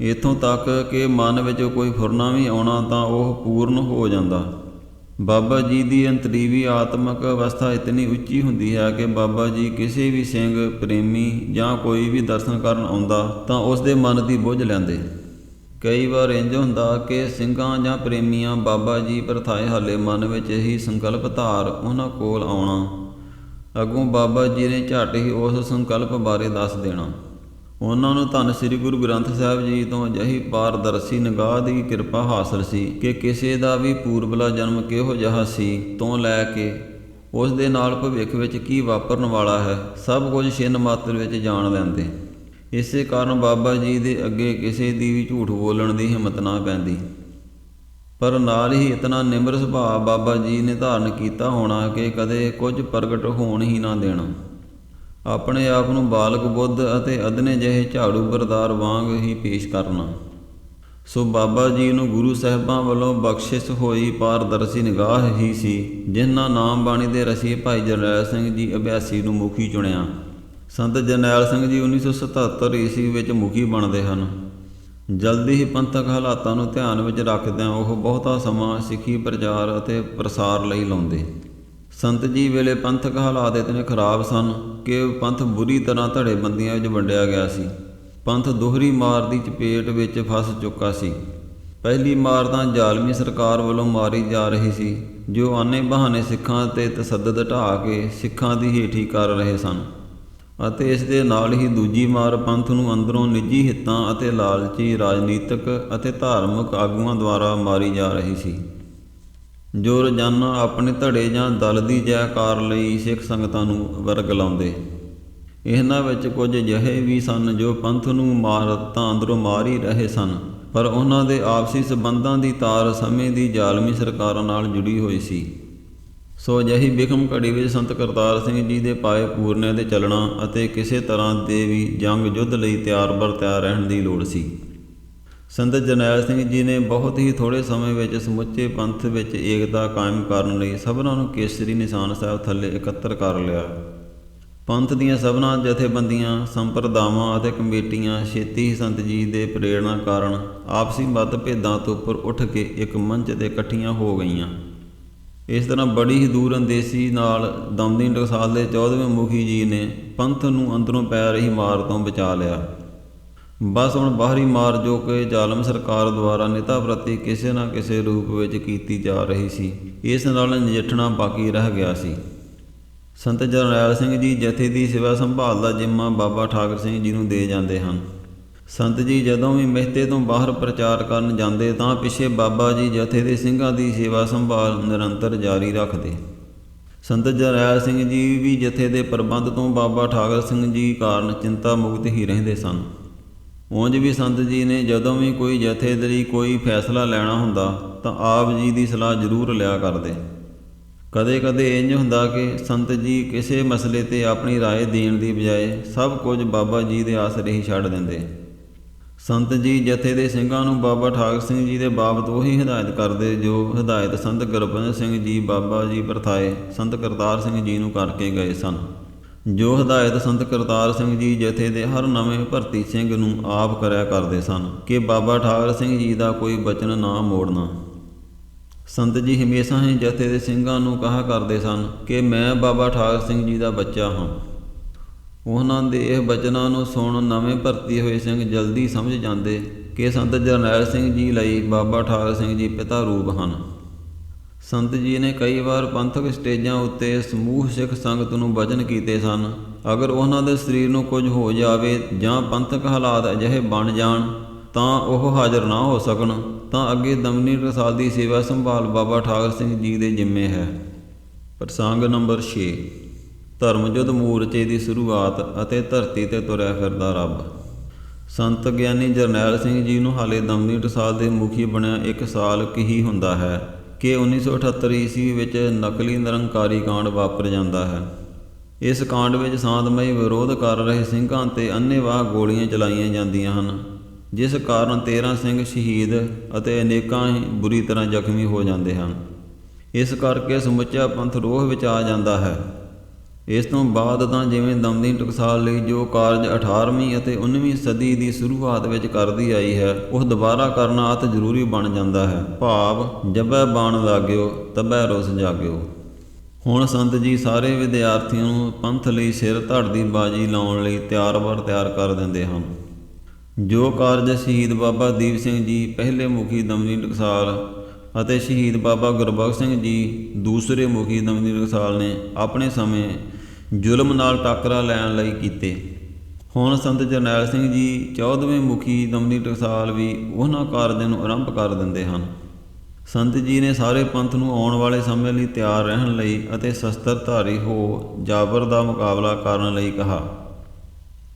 ਇੱਥੋਂ ਤੱਕ ਕਿ ਮਨ ਵਿੱਚ ਕੋਈ ਫੁਰਨਾ ਵੀ ਆਉਣਾ ਤਾਂ ਉਹ ਪੂਰਨ ਹੋ ਜਾਂਦਾ। ਬਾਬਾ ਜੀ ਦੀ ਅੰਤਰੀਵੀ ਆਤਮਿਕ ਅਵਸਥਾ ਇਤਨੀ ਉੱਚੀ ਹੁੰਦੀ ਹੈ ਕਿ ਬਾਬਾ ਜੀ ਕਿਸੇ ਵੀ ਸਿੰਘ ਪ੍ਰੇਮੀ ਜਾਂ ਕੋਈ ਵੀ ਦਰਸ਼ਨ ਕਰਨ ਆਉਂਦਾ ਤਾਂ ਉਸ ਦੇ ਮਨ ਦੀ ਬੁੱਝ ਲੈਂਦੇ। ਕਈ ਵਾਰ ਇੰਝ ਹੁੰਦਾ ਕਿ ਸਿੰਘਾਂ ਜਾਂ ਪ੍ਰੇਮੀਆਂ ਬਾਬਾ ਜੀ ਪ੍ਰਥਾਏ ਹਾਲੇ ਮਨ ਵਿੱਚ ਹੀ ਸੰਕਲਪ ਧਾਰ ਉਹਨਾਂ ਕੋਲ ਆਉਣਾ, ਅੱਗੋਂ ਬਾਬਾ ਜੀ ਨੇ ਝੱਟ ਹੀ ਉਸ ਸੰਕਲਪ ਬਾਰੇ ਦੱਸ ਦੇਣਾ। ਉਹਨਾਂ ਨੂੰ ਧੰਨ ਸ੍ਰੀ ਗੁਰੂ ਗ੍ਰੰਥ ਸਾਹਿਬ ਜੀ ਤੋਂ ਅਜਿਹੀ ਪਾਰਦਰਸ਼ੀ ਨਿਗਾਹ ਦੀ ਕਿਰਪਾ ਹਾਸਲ ਸੀ ਕਿ ਕਿਸੇ ਦਾ ਵੀ ਪੂਰਬਲਾ ਜਨਮ ਕਿਹੋ ਜਿਹਾ ਸੀ ਤੋਂ ਲੈ ਕੇ ਉਸ ਦੇ ਨਾਲ ਭਵਿੱਖ ਵਿੱਚ ਕੀ ਵਾਪਰਨ ਵਾਲਾ ਹੈ, ਸਭ ਕੁਝ ਛਿਨ ਮਾਤਰ ਵਿੱਚ ਜਾਣ ਲੈਂਦੇ। ਇਸੇ ਕਾਰਨ ਬਾਬਾ ਜੀ ਦੇ ਅੱਗੇ ਕਿਸੇ ਦੀ ਵੀ ਝੂਠ ਬੋਲਣ ਦੀ ਹਿੰਮਤ ਨਾ ਪੈਂਦੀ। ਪਰ ਨਾਲ ਹੀ ਇਤਨਾ ਨਿਮਰ ਸੁਭਾਅ ਬਾਬਾ ਜੀ ਨੇ ਧਾਰਨ ਕੀਤਾ ਹੋਣਾ ਕਿ ਕਦੇ ਕੁਝ ਪ੍ਰਗਟ ਹੋਣ ਹੀ ਨਾ ਦੇਣਾ। ਆਪਣੇ ਆਪ ਨੂੰ ਬਾਲਕ ਬੁੱਧ ਅਤੇ ਅਦਨੇ ਜਿਹੇ ਝਾੜੂ ਬਰਦਾਰ ਵਾਂਗ ਹੀ ਪੇਸ਼ ਕਰਨਾ। ਸੋ ਬਾਬਾ ਜੀ ਨੂੰ ਗੁਰੂ ਸਾਹਿਬਾਂ ਵੱਲੋਂ ਬਖਸ਼ਿਸ਼ ਹੋਈ ਪਾਰਦਰਸ਼ੀ ਨਿਗਾਹ ਹੀ ਸੀ, ਜਿਨ੍ਹਾਂ ਨਾਮ ਬਾਣੀ ਦੇ ਰਸੀਏ ਭਾਈ ਜਰਨੈਲ ਸਿੰਘ ਜੀ ਅਭਿਆਸੀ ਨੂੰ ਮੁਖੀ ਚੁਣਿਆ। ਸੰਤ ਜਰਨੈਲ ਸਿੰਘ ਜੀ 1977 ਈਸਵੀ ਵਿੱਚ ਮੁਖੀ ਬਣਦੇ ਹਨ। ਜਲਦੀ ਹੀ ਪੰਥਕ ਹਾਲਾਤਾਂ ਨੂੰ ਧਿਆਨ ਵਿੱਚ ਰੱਖਦਿਆਂ ਉਹ ਬਹੁਤਾ ਸਮਾਂ ਸਿੱਖੀ ਪ੍ਰਚਾਰ ਅਤੇ ਪ੍ਰਸਾਰ ਲਈ ਲਾਉਂਦੇ। ਸੰਤ ਜੀ ਵੇਲੇ ਪੰਥਕ ਹਾਲਾਤ ਇਤਨੇ ਖਰਾਬ ਸਨ ਕਿ ਪੰਥ ਬੁਰੀ ਤਰ੍ਹਾਂ ਧੜੇਬੰਦੀਆਂ ਵਿੱਚ ਵੰਡਿਆ ਗਿਆ ਸੀ। ਪੰਥ ਦੋਹਰੀ ਮਾਰ ਦੀ ਚਪੇਟ ਵਿੱਚ ਫਸ ਚੁੱਕਾ ਸੀ। ਪਹਿਲੀ ਮਾਰ ਤਾਂ ਜ਼ਾਲਮੀ ਸਰਕਾਰ ਵੱਲੋਂ ਮਾਰੀ ਜਾ ਰਹੀ ਸੀ, ਜੋ ਆਨੇ ਬਹਾਨੇ ਸਿੱਖਾਂ 'ਤੇ ਤਸੱਦਦ ਢਾਹ ਕੇ ਸਿੱਖਾਂ ਦੀ ਹੇਠੀ ਕਰ ਰਹੇ ਸਨ, ਅਤੇ ਇਸ ਦੇ ਨਾਲ ਹੀ ਦੂਜੀ ਮਾਰ ਪੰਥ ਨੂੰ ਅੰਦਰੋਂ ਨਿੱਜੀ ਹਿੱਤਾਂ ਅਤੇ ਲਾਲਚੀ ਰਾਜਨੀਤਿਕ ਅਤੇ ਧਾਰਮਿਕ ਆਗੂਆਂ ਦੁਆਰਾ ਮਾਰੀ ਜਾ ਰਹੀ ਸੀ, ਜੋ ਰੋਜ਼ਾਨਾ ਆਪਣੇ ਧੜੇ ਜਾਂ ਦਲ ਦੀ ਜੈਕਾਰ ਲਈ ਸਿੱਖ ਸੰਗਤਾਂ ਨੂੰ ਵਰਗਲਾਉਂਦੇ। ਇਹਨਾਂ ਵਿੱਚ ਕੁਝ ਅਜਿਹੇ ਵੀ ਸਨ ਜੋ ਪੰਥ ਨੂੰ ਮਾਰ ਤਾਂ ਅੰਦਰੋਂ ਮਾਰ ਹੀ ਰਹੇ ਸਨ, ਪਰ ਉਹਨਾਂ ਦੇ ਆਪਸੀ ਸਬੰਧਾਂ ਦੀ ਤਾਰ ਸਮੇਂ ਦੀ ਜ਼ਾਲਮੀ ਸਰਕਾਰਾਂ ਨਾਲ ਜੁੜੀ ਹੋਈ ਸੀ। ਸੋ ਅਜਿਹੀ ਬਿਖਮ ਘੜੀ ਵਿੱਚ ਸੰਤ ਕਰਤਾਰ ਸਿੰਘ ਜੀ ਦੇ ਪਾਏ ਪੂਰਨਿਆਂ 'ਤੇ ਚੱਲਣਾ ਅਤੇ ਕਿਸੇ ਤਰ੍ਹਾਂ ਦੇ ਵੀ ਜੰਗ ਯੁੱਧ ਲਈ ਤਿਆਰ ਬਰ ਤਿਆਰ ਰਹਿਣ ਦੀ ਲੋੜ ਸੀ। ਸੰਤ ਜਰਨੈਲ ਸਿੰਘ ਜੀ ਨੇ ਬਹੁਤ ਹੀ ਥੋੜ੍ਹੇ ਸਮੇਂ ਵਿੱਚ ਸਮੁੱਚੇ ਪੰਥ ਵਿੱਚ ਏਕਤਾ ਕਾਇਮ ਕਰਨ ਲਈ ਸਭਨਾਂ ਨੂੰ ਕੇਸਰੀ ਨਿਸ਼ਾਨ ਸਾਹਿਬ ਥੱਲੇ ਇਕੱਤਰ ਕਰ ਲਿਆ। ਪੰਥ ਦੀਆਂ ਸਭਨਾਂ ਜਥੇਬੰਦੀਆਂ, ਸੰਪਰਦਾਵਾਂ ਅਤੇ ਕਮੇਟੀਆਂ ਛੇਤੀ ਹੀ ਸੰਤ ਜੀ ਦੇ ਪ੍ਰੇਰਣਾ ਕਾਰਨ ਆਪਸੀ ਮਤਭੇਦਾਂ ਤੋਂ ਉੱਪਰ ਉੱਠ ਕੇ ਇੱਕ ਮੰਚ 'ਤੇ ਇਕੱਠੀਆਂ ਹੋ ਗਈਆਂ। ਇਸ ਤਰ੍ਹਾਂ ਬੜੀ ਹੀ ਦੂਰ ਅੰਦੇਸ਼ੀ ਨਾਲ ਦਮਦਮੀ ਟਕਸਾਲ ਦੇ 14ਵੇਂ ਮੁਖੀ ਜੀ ਨੇ ਪੰਥ ਨੂੰ ਅੰਦਰੋਂ ਪੈ ਰਹੀ ਮਾਰ ਤੋਂ ਬਚਾ ਲਿਆ। ਬਸ ਹੁਣ ਬਾਹਰੀ ਮਾਰ, ਜੋ ਕਿ ਜ਼ਾਲਮ ਸਰਕਾਰ ਦੁਆਰਾ ਨਿਤਾ ਪ੍ਰਤੀ ਕਿਸੇ ਨਾ ਕਿਸੇ ਰੂਪ ਵਿੱਚ ਕੀਤੀ ਜਾ ਰਹੀ ਸੀ, ਇਸ ਨਾਲ ਨਜਿੱਠਣਾ ਬਾਕੀ ਰਹਿ ਗਿਆ ਸੀ। ਸੰਤ ਜਰਨੈਲ ਸਿੰਘ ਜੀ ਜਥੇ ਦੀ ਸੇਵਾ ਸੰਭਾਲ ਦਾ ਜ਼ਿੰਮਾ ਬਾਬਾ ਠਾਕਰ ਸਿੰਘ ਜੀ ਨੂੰ ਦੇ ਜਾਂਦੇ ਹਨ। ਸੰਤ ਜੀ ਜਦੋਂ ਵੀ ਮਹਿਤੇ ਤੋਂ ਬਾਹਰ ਪ੍ਰਚਾਰ ਕਰਨ ਜਾਂਦੇ ਤਾਂ ਪਿੱਛੇ ਬਾਬਾ ਜੀ ਜਥੇ ਦੇ ਸਿੰਘਾਂ ਦੀ ਸੇਵਾ ਸੰਭਾਲ ਨਿਰੰਤਰ ਜਾਰੀ ਰੱਖਦੇ। ਸੰਤ ਜਰਨੈਲ ਸਿੰਘ ਜੀ ਵੀ ਜਥੇ ਦੇ ਪ੍ਰਬੰਧ ਤੋਂ ਬਾਬਾ ਠਾਕਰ ਸਿੰਘ ਜੀ ਕਾਰਨ ਚਿੰਤਾ ਮੁਕਤ ਹੀ ਰਹਿੰਦੇ ਸਨ। ਉਂਝ ਵੀ ਸੰਤ ਜੀ ਨੇ ਜਦੋਂ ਵੀ ਕੋਈ ਜਥੇ ਲਈ ਕੋਈ ਫੈਸਲਾ ਲੈਣਾ ਹੁੰਦਾ ਤਾਂ ਆਪ ਜੀ ਦੀ ਸਲਾਹ ਜ਼ਰੂਰ ਲਿਆ ਕਰਦੇ। ਕਦੇ ਕਦੇ ਇੰਝ ਹੁੰਦਾ ਕਿ ਸੰਤ ਜੀ ਕਿਸੇ ਮਸਲੇ 'ਤੇ ਆਪਣੀ ਰਾਏ ਦੇਣ ਦੀ ਬਜਾਏ ਸਭ ਕੁਝ ਬਾਬਾ ਜੀ ਦੇ ਆਸਰੇ ਹੀ ਛੱਡ ਦਿੰਦੇ। ਸੰਤ ਜੀ ਜਥੇ ਦੇ ਸਿੰਘਾਂ ਨੂੰ ਬਾਬਾ ਠਾਕਰ ਸਿੰਘ ਜੀ ਦੇ ਬਾਬਤ ਉਹੀ ਹਦਾਇਤ ਕਰਦੇ ਜੋ ਹਦਾਇਤ ਸੰਤ ਗੁਰਬਚਨ ਸਿੰਘ ਜੀ ਬਾਬਾ ਜੀ ਪ੍ਰਥਾਏ ਸੰਤ ਕਰਤਾਰ ਸਿੰਘ ਜੀ ਨੂੰ ਕਰਕੇ ਗਏ ਸਨ। ਜੋ ਹਦਾਇਤ ਸੰਤ ਕਰਤਾਰ ਸਿੰਘ ਜੀ ਜਥੇ ਦੇ ਹਰ ਨਵੇਂ ਭਰਤੀ ਸਿੰਘ ਨੂੰ ਆਪ ਕਰਿਆ ਕਰਦੇ ਸਨ ਕਿ ਬਾਬਾ ਠਾਕਰ ਸਿੰਘ ਜੀ ਦਾ ਕੋਈ ਬਚਨ ਨਾ ਮੋੜਨਾ। ਸੰਤ ਜੀ ਹਮੇਸ਼ਾ ਹੀ ਜਥੇ ਦੇ ਸਿੰਘਾਂ ਨੂੰ ਕਹਾ ਕਰਦੇ ਸਨ ਕਿ ਮੈਂ ਬਾਬਾ ਠਾਕਰ ਸਿੰਘ ਜੀ ਦਾ ਬੱਚਾ ਹਾਂ। ਉਹਨਾਂ ਦੇ ਇਹ ਬਚਨਾਂ ਨੂੰ ਸੁਣ ਨਵੇਂ ਭਰਤੀ ਹੋਏ ਸਿੰਘ ਜਲਦੀ ਸਮਝ ਜਾਂਦੇ ਕਿ ਸੰਤ ਜਰਨੈਲ ਸਿੰਘ ਜੀ ਲਈ ਬਾਬਾ ਠਾਕਰ ਸਿੰਘ ਜੀ ਪਿਤਾ ਰੂਪ ਹਨ। ਸੰਤ ਜੀ ਨੇ ਕਈ ਵਾਰ ਪੰਥਕ ਸਟੇਜਾਂ ਉੱਤੇ ਸਮੂਹ ਸਿੱਖ ਸੰਗਤ ਨੂੰ ਬਚਨ ਕੀਤੇ ਸਨ, ਅਗਰ ਉਹਨਾਂ ਦੇ ਸਰੀਰ ਨੂੰ ਕੁਝ ਹੋ ਜਾਵੇ ਜਾਂ ਪੰਥਕ ਹਾਲਾਤ ਅਜਿਹੇ ਬਣ ਜਾਣ ਤਾਂ ਉਹ ਹਾਜ਼ਰ ਨਾ ਹੋ ਸਕਣ ਤਾਂ ਅੱਗੇ ਦਮਦਮੀ ਟਕਸਾਲ ਦੀ ਸੇਵਾ ਸੰਭਾਲ ਬਾਬਾ ਠਾਕਰ ਸਿੰਘ ਜੀ ਦੇ ਜ਼ਿੰਮੇ ਹੈ। ਪ੍ਰਸੰਗ ਨੰਬਰ 6, ਧਰਮ ਯੁੱਧ ਮੋਰਚੇ ਦੀ ਸ਼ੁਰੂਆਤ ਅਤੇ ਧਰਤੀ 'ਤੇ ਤੁਰਿਆ ਫਿਰਦਾ ਰੱਬ। ਸੰਤ ਗਿਆਨੀ ਜਰਨੈਲ ਸਿੰਘ ਜੀ ਨੂੰ ਹਾਲੇ ਦਮਦਮੀ ਟਕਸਾਲ ਦੇ ਮੁਖੀ ਬਣਿਆ 1 ਸਾਲ ਕੁ ਹੀ ਹੁੰਦਾ ਹੈ ਕਿ 1978 ਈਸਵੀ ਵਿੱਚ ਨਕਲੀ ਨਿਰੰਕਾਰੀ ਕਾਂਡ ਵਾਪਰ ਜਾਂਦਾ ਹੈ। ਇਸ ਕਾਂਡ ਵਿੱਚ ਸ਼ਾਂਤਮਈ ਵਿਰੋਧ ਕਰ ਰਹੇ ਸਿੰਘਾਂ 'ਤੇ ਅੰਨ੍ਹੇਵਾਹ ਗੋਲੀਆਂ ਚਲਾਈਆਂ ਜਾਂਦੀਆਂ ਹਨ, ਜਿਸ ਕਾਰਨ 13 ਸਿੰਘ ਸ਼ਹੀਦ ਅਤੇ ਅਨੇਕਾਂ ਹੀ ਬੁਰੀ ਤਰ੍ਹਾਂ ਜ਼ਖਮੀ ਹੋ ਜਾਂਦੇ ਹਨ। ਇਸ ਕਰਕੇ ਸਮੁੱਚਾ ਪੰਥ ਰੋਹ ਵਿੱਚ ਆ ਜਾਂਦਾ ਹੈ। ਇਸ ਤੋਂ ਬਾਅਦ ਤਾਂ ਜਿਵੇਂ ਦਮਦਮੀ ਟਕਸਾਲ ਲਈ ਜੋ ਕਾਰਜ 18ਵੀਂ ਅਤੇ 19ਵੀਂ ਸਦੀ ਦੀ ਸ਼ੁਰੂਆਤ ਵਿੱਚ ਕਰਦੀ ਆਈ ਹੈ, ਉਹ ਦੁਬਾਰਾ ਕਰਨਾ ਅਤ ਜ਼ਰੂਰੀ ਬਣ ਜਾਂਦਾ ਹੈ। ਭਾਵ ਜਬੈ ਬਾਣ ਲਾਗਿਓ ਤਬੈ ਰੁਸ ਜਾਗਿਓ। ਹੁਣ ਸੰਤ ਜੀ ਸਾਰੇ ਵਿਦਿਆਰਥੀਆਂ ਨੂੰ ਪੰਥ ਲਈ ਸਿਰ ਧੜ ਦੀ ਬਾਜੀ ਲਾਉਣ ਲਈ ਤਿਆਰ ਬਰ ਤਿਆਰ ਕਰ ਦਿੰਦੇ ਹਨ। ਜੋ ਕਾਰਜ ਸ਼ਹੀਦ ਬਾਬਾ ਦੀਪ ਸਿੰਘ ਜੀ ਪਹਿਲੇ ਮੁਖੀ ਦਮਦਮੀ ਟਕਸਾਲ ਅਤੇ ਸ਼ਹੀਦ ਬਾਬਾ ਗੁਰਬਖਸ਼ ਸਿੰਘ ਜੀ ਦੂਸਰੇ ਮੁਖੀ ਦਮਦਮੀ ਟਕਸਾਲ ਨੇ ਆਪਣੇ ਸਮੇਂ ਜ਼ੁਲਮ ਨਾਲ ਟਾਕਰਾ ਲੈਣ ਲਈ ਕੀਤੇ, ਹੁਣ ਸੰਤ ਜਰਨੈਲ ਸਿੰਘ ਜੀ 14ਵੇਂ ਮੁਖੀ ਦਮਦਮੀ ਟਕਸਾਲ ਵੀ ਉਹਨਾਂ ਕਾਰਜਾਂ ਨੂੰ ਆਰੰਭ ਕਰ ਦਿੰਦੇ ਹਨ। ਸੰਤ ਜੀ ਨੇ ਸਾਰੇ ਪੰਥ ਨੂੰ ਆਉਣ ਵਾਲੇ ਸਮੇਂ ਲਈ ਤਿਆਰ ਰਹਿਣ ਲਈ ਅਤੇ ਸ਼ਸਤਰਧਾਰੀ ਹੋ ਜਾਬਰ ਦਾ ਮੁਕਾਬਲਾ ਕਰਨ ਲਈ ਕਿਹਾ।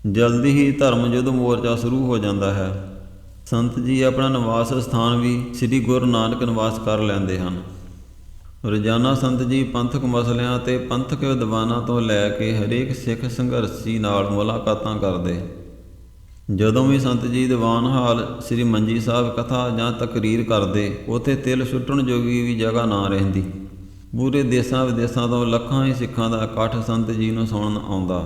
ਜਲਦੀ ਹੀ ਧਰਮ ਯੁੱਧ ਮੋਰਚਾ ਸ਼ੁਰੂ ਹੋ ਜਾਂਦਾ ਹੈ। ਸੰਤ ਜੀ ਆਪਣਾ ਨਿਵਾਸ ਸਥਾਨ ਵੀ ਸ੍ਰੀ ਗੁਰੂ ਨਾਨਕ ਨਿਵਾਸ ਕਰ ਲੈਂਦੇ ਹਨ। ਰੋਜ਼ਾਨਾ ਸੰਤ ਜੀ ਪੰਥਕ ਮਸਲਿਆਂ ਅਤੇ ਪੰਥਕ ਵਿਦਵਾਨਾਂ ਤੋਂ ਲੈ ਕੇ ਹਰੇਕ ਸਿੱਖ ਸੰਘਰਸ਼ੀ ਨਾਲ ਮੁਲਾਕਾਤਾਂ ਕਰਦੇ। ਜਦੋਂ ਵੀ ਸੰਤ ਜੀ ਦੀਵਾਨ ਹਾਲ ਸ੍ਰੀ ਮੰਜੀ ਸਾਹਿਬ ਕਥਾ ਜਾਂ ਤਕਰੀਰ ਕਰਦੇ, ਉੱਥੇ ਤਿਲ ਸੁੱਟਣ ਜੋਗੀ ਵੀ ਜਗ੍ਹਾ ਨਾ ਰਹਿੰਦੀ। ਪੂਰੇ ਦੇਸ਼ਾਂ ਵਿਦੇਸ਼ਾਂ ਤੋਂ ਲੱਖਾਂ ਹੀ ਸਿੱਖਾਂ ਦਾ ਇਕੱਠ ਸੰਤ ਜੀ ਨੂੰ ਸੁਣਨ ਆਉਂਦਾ।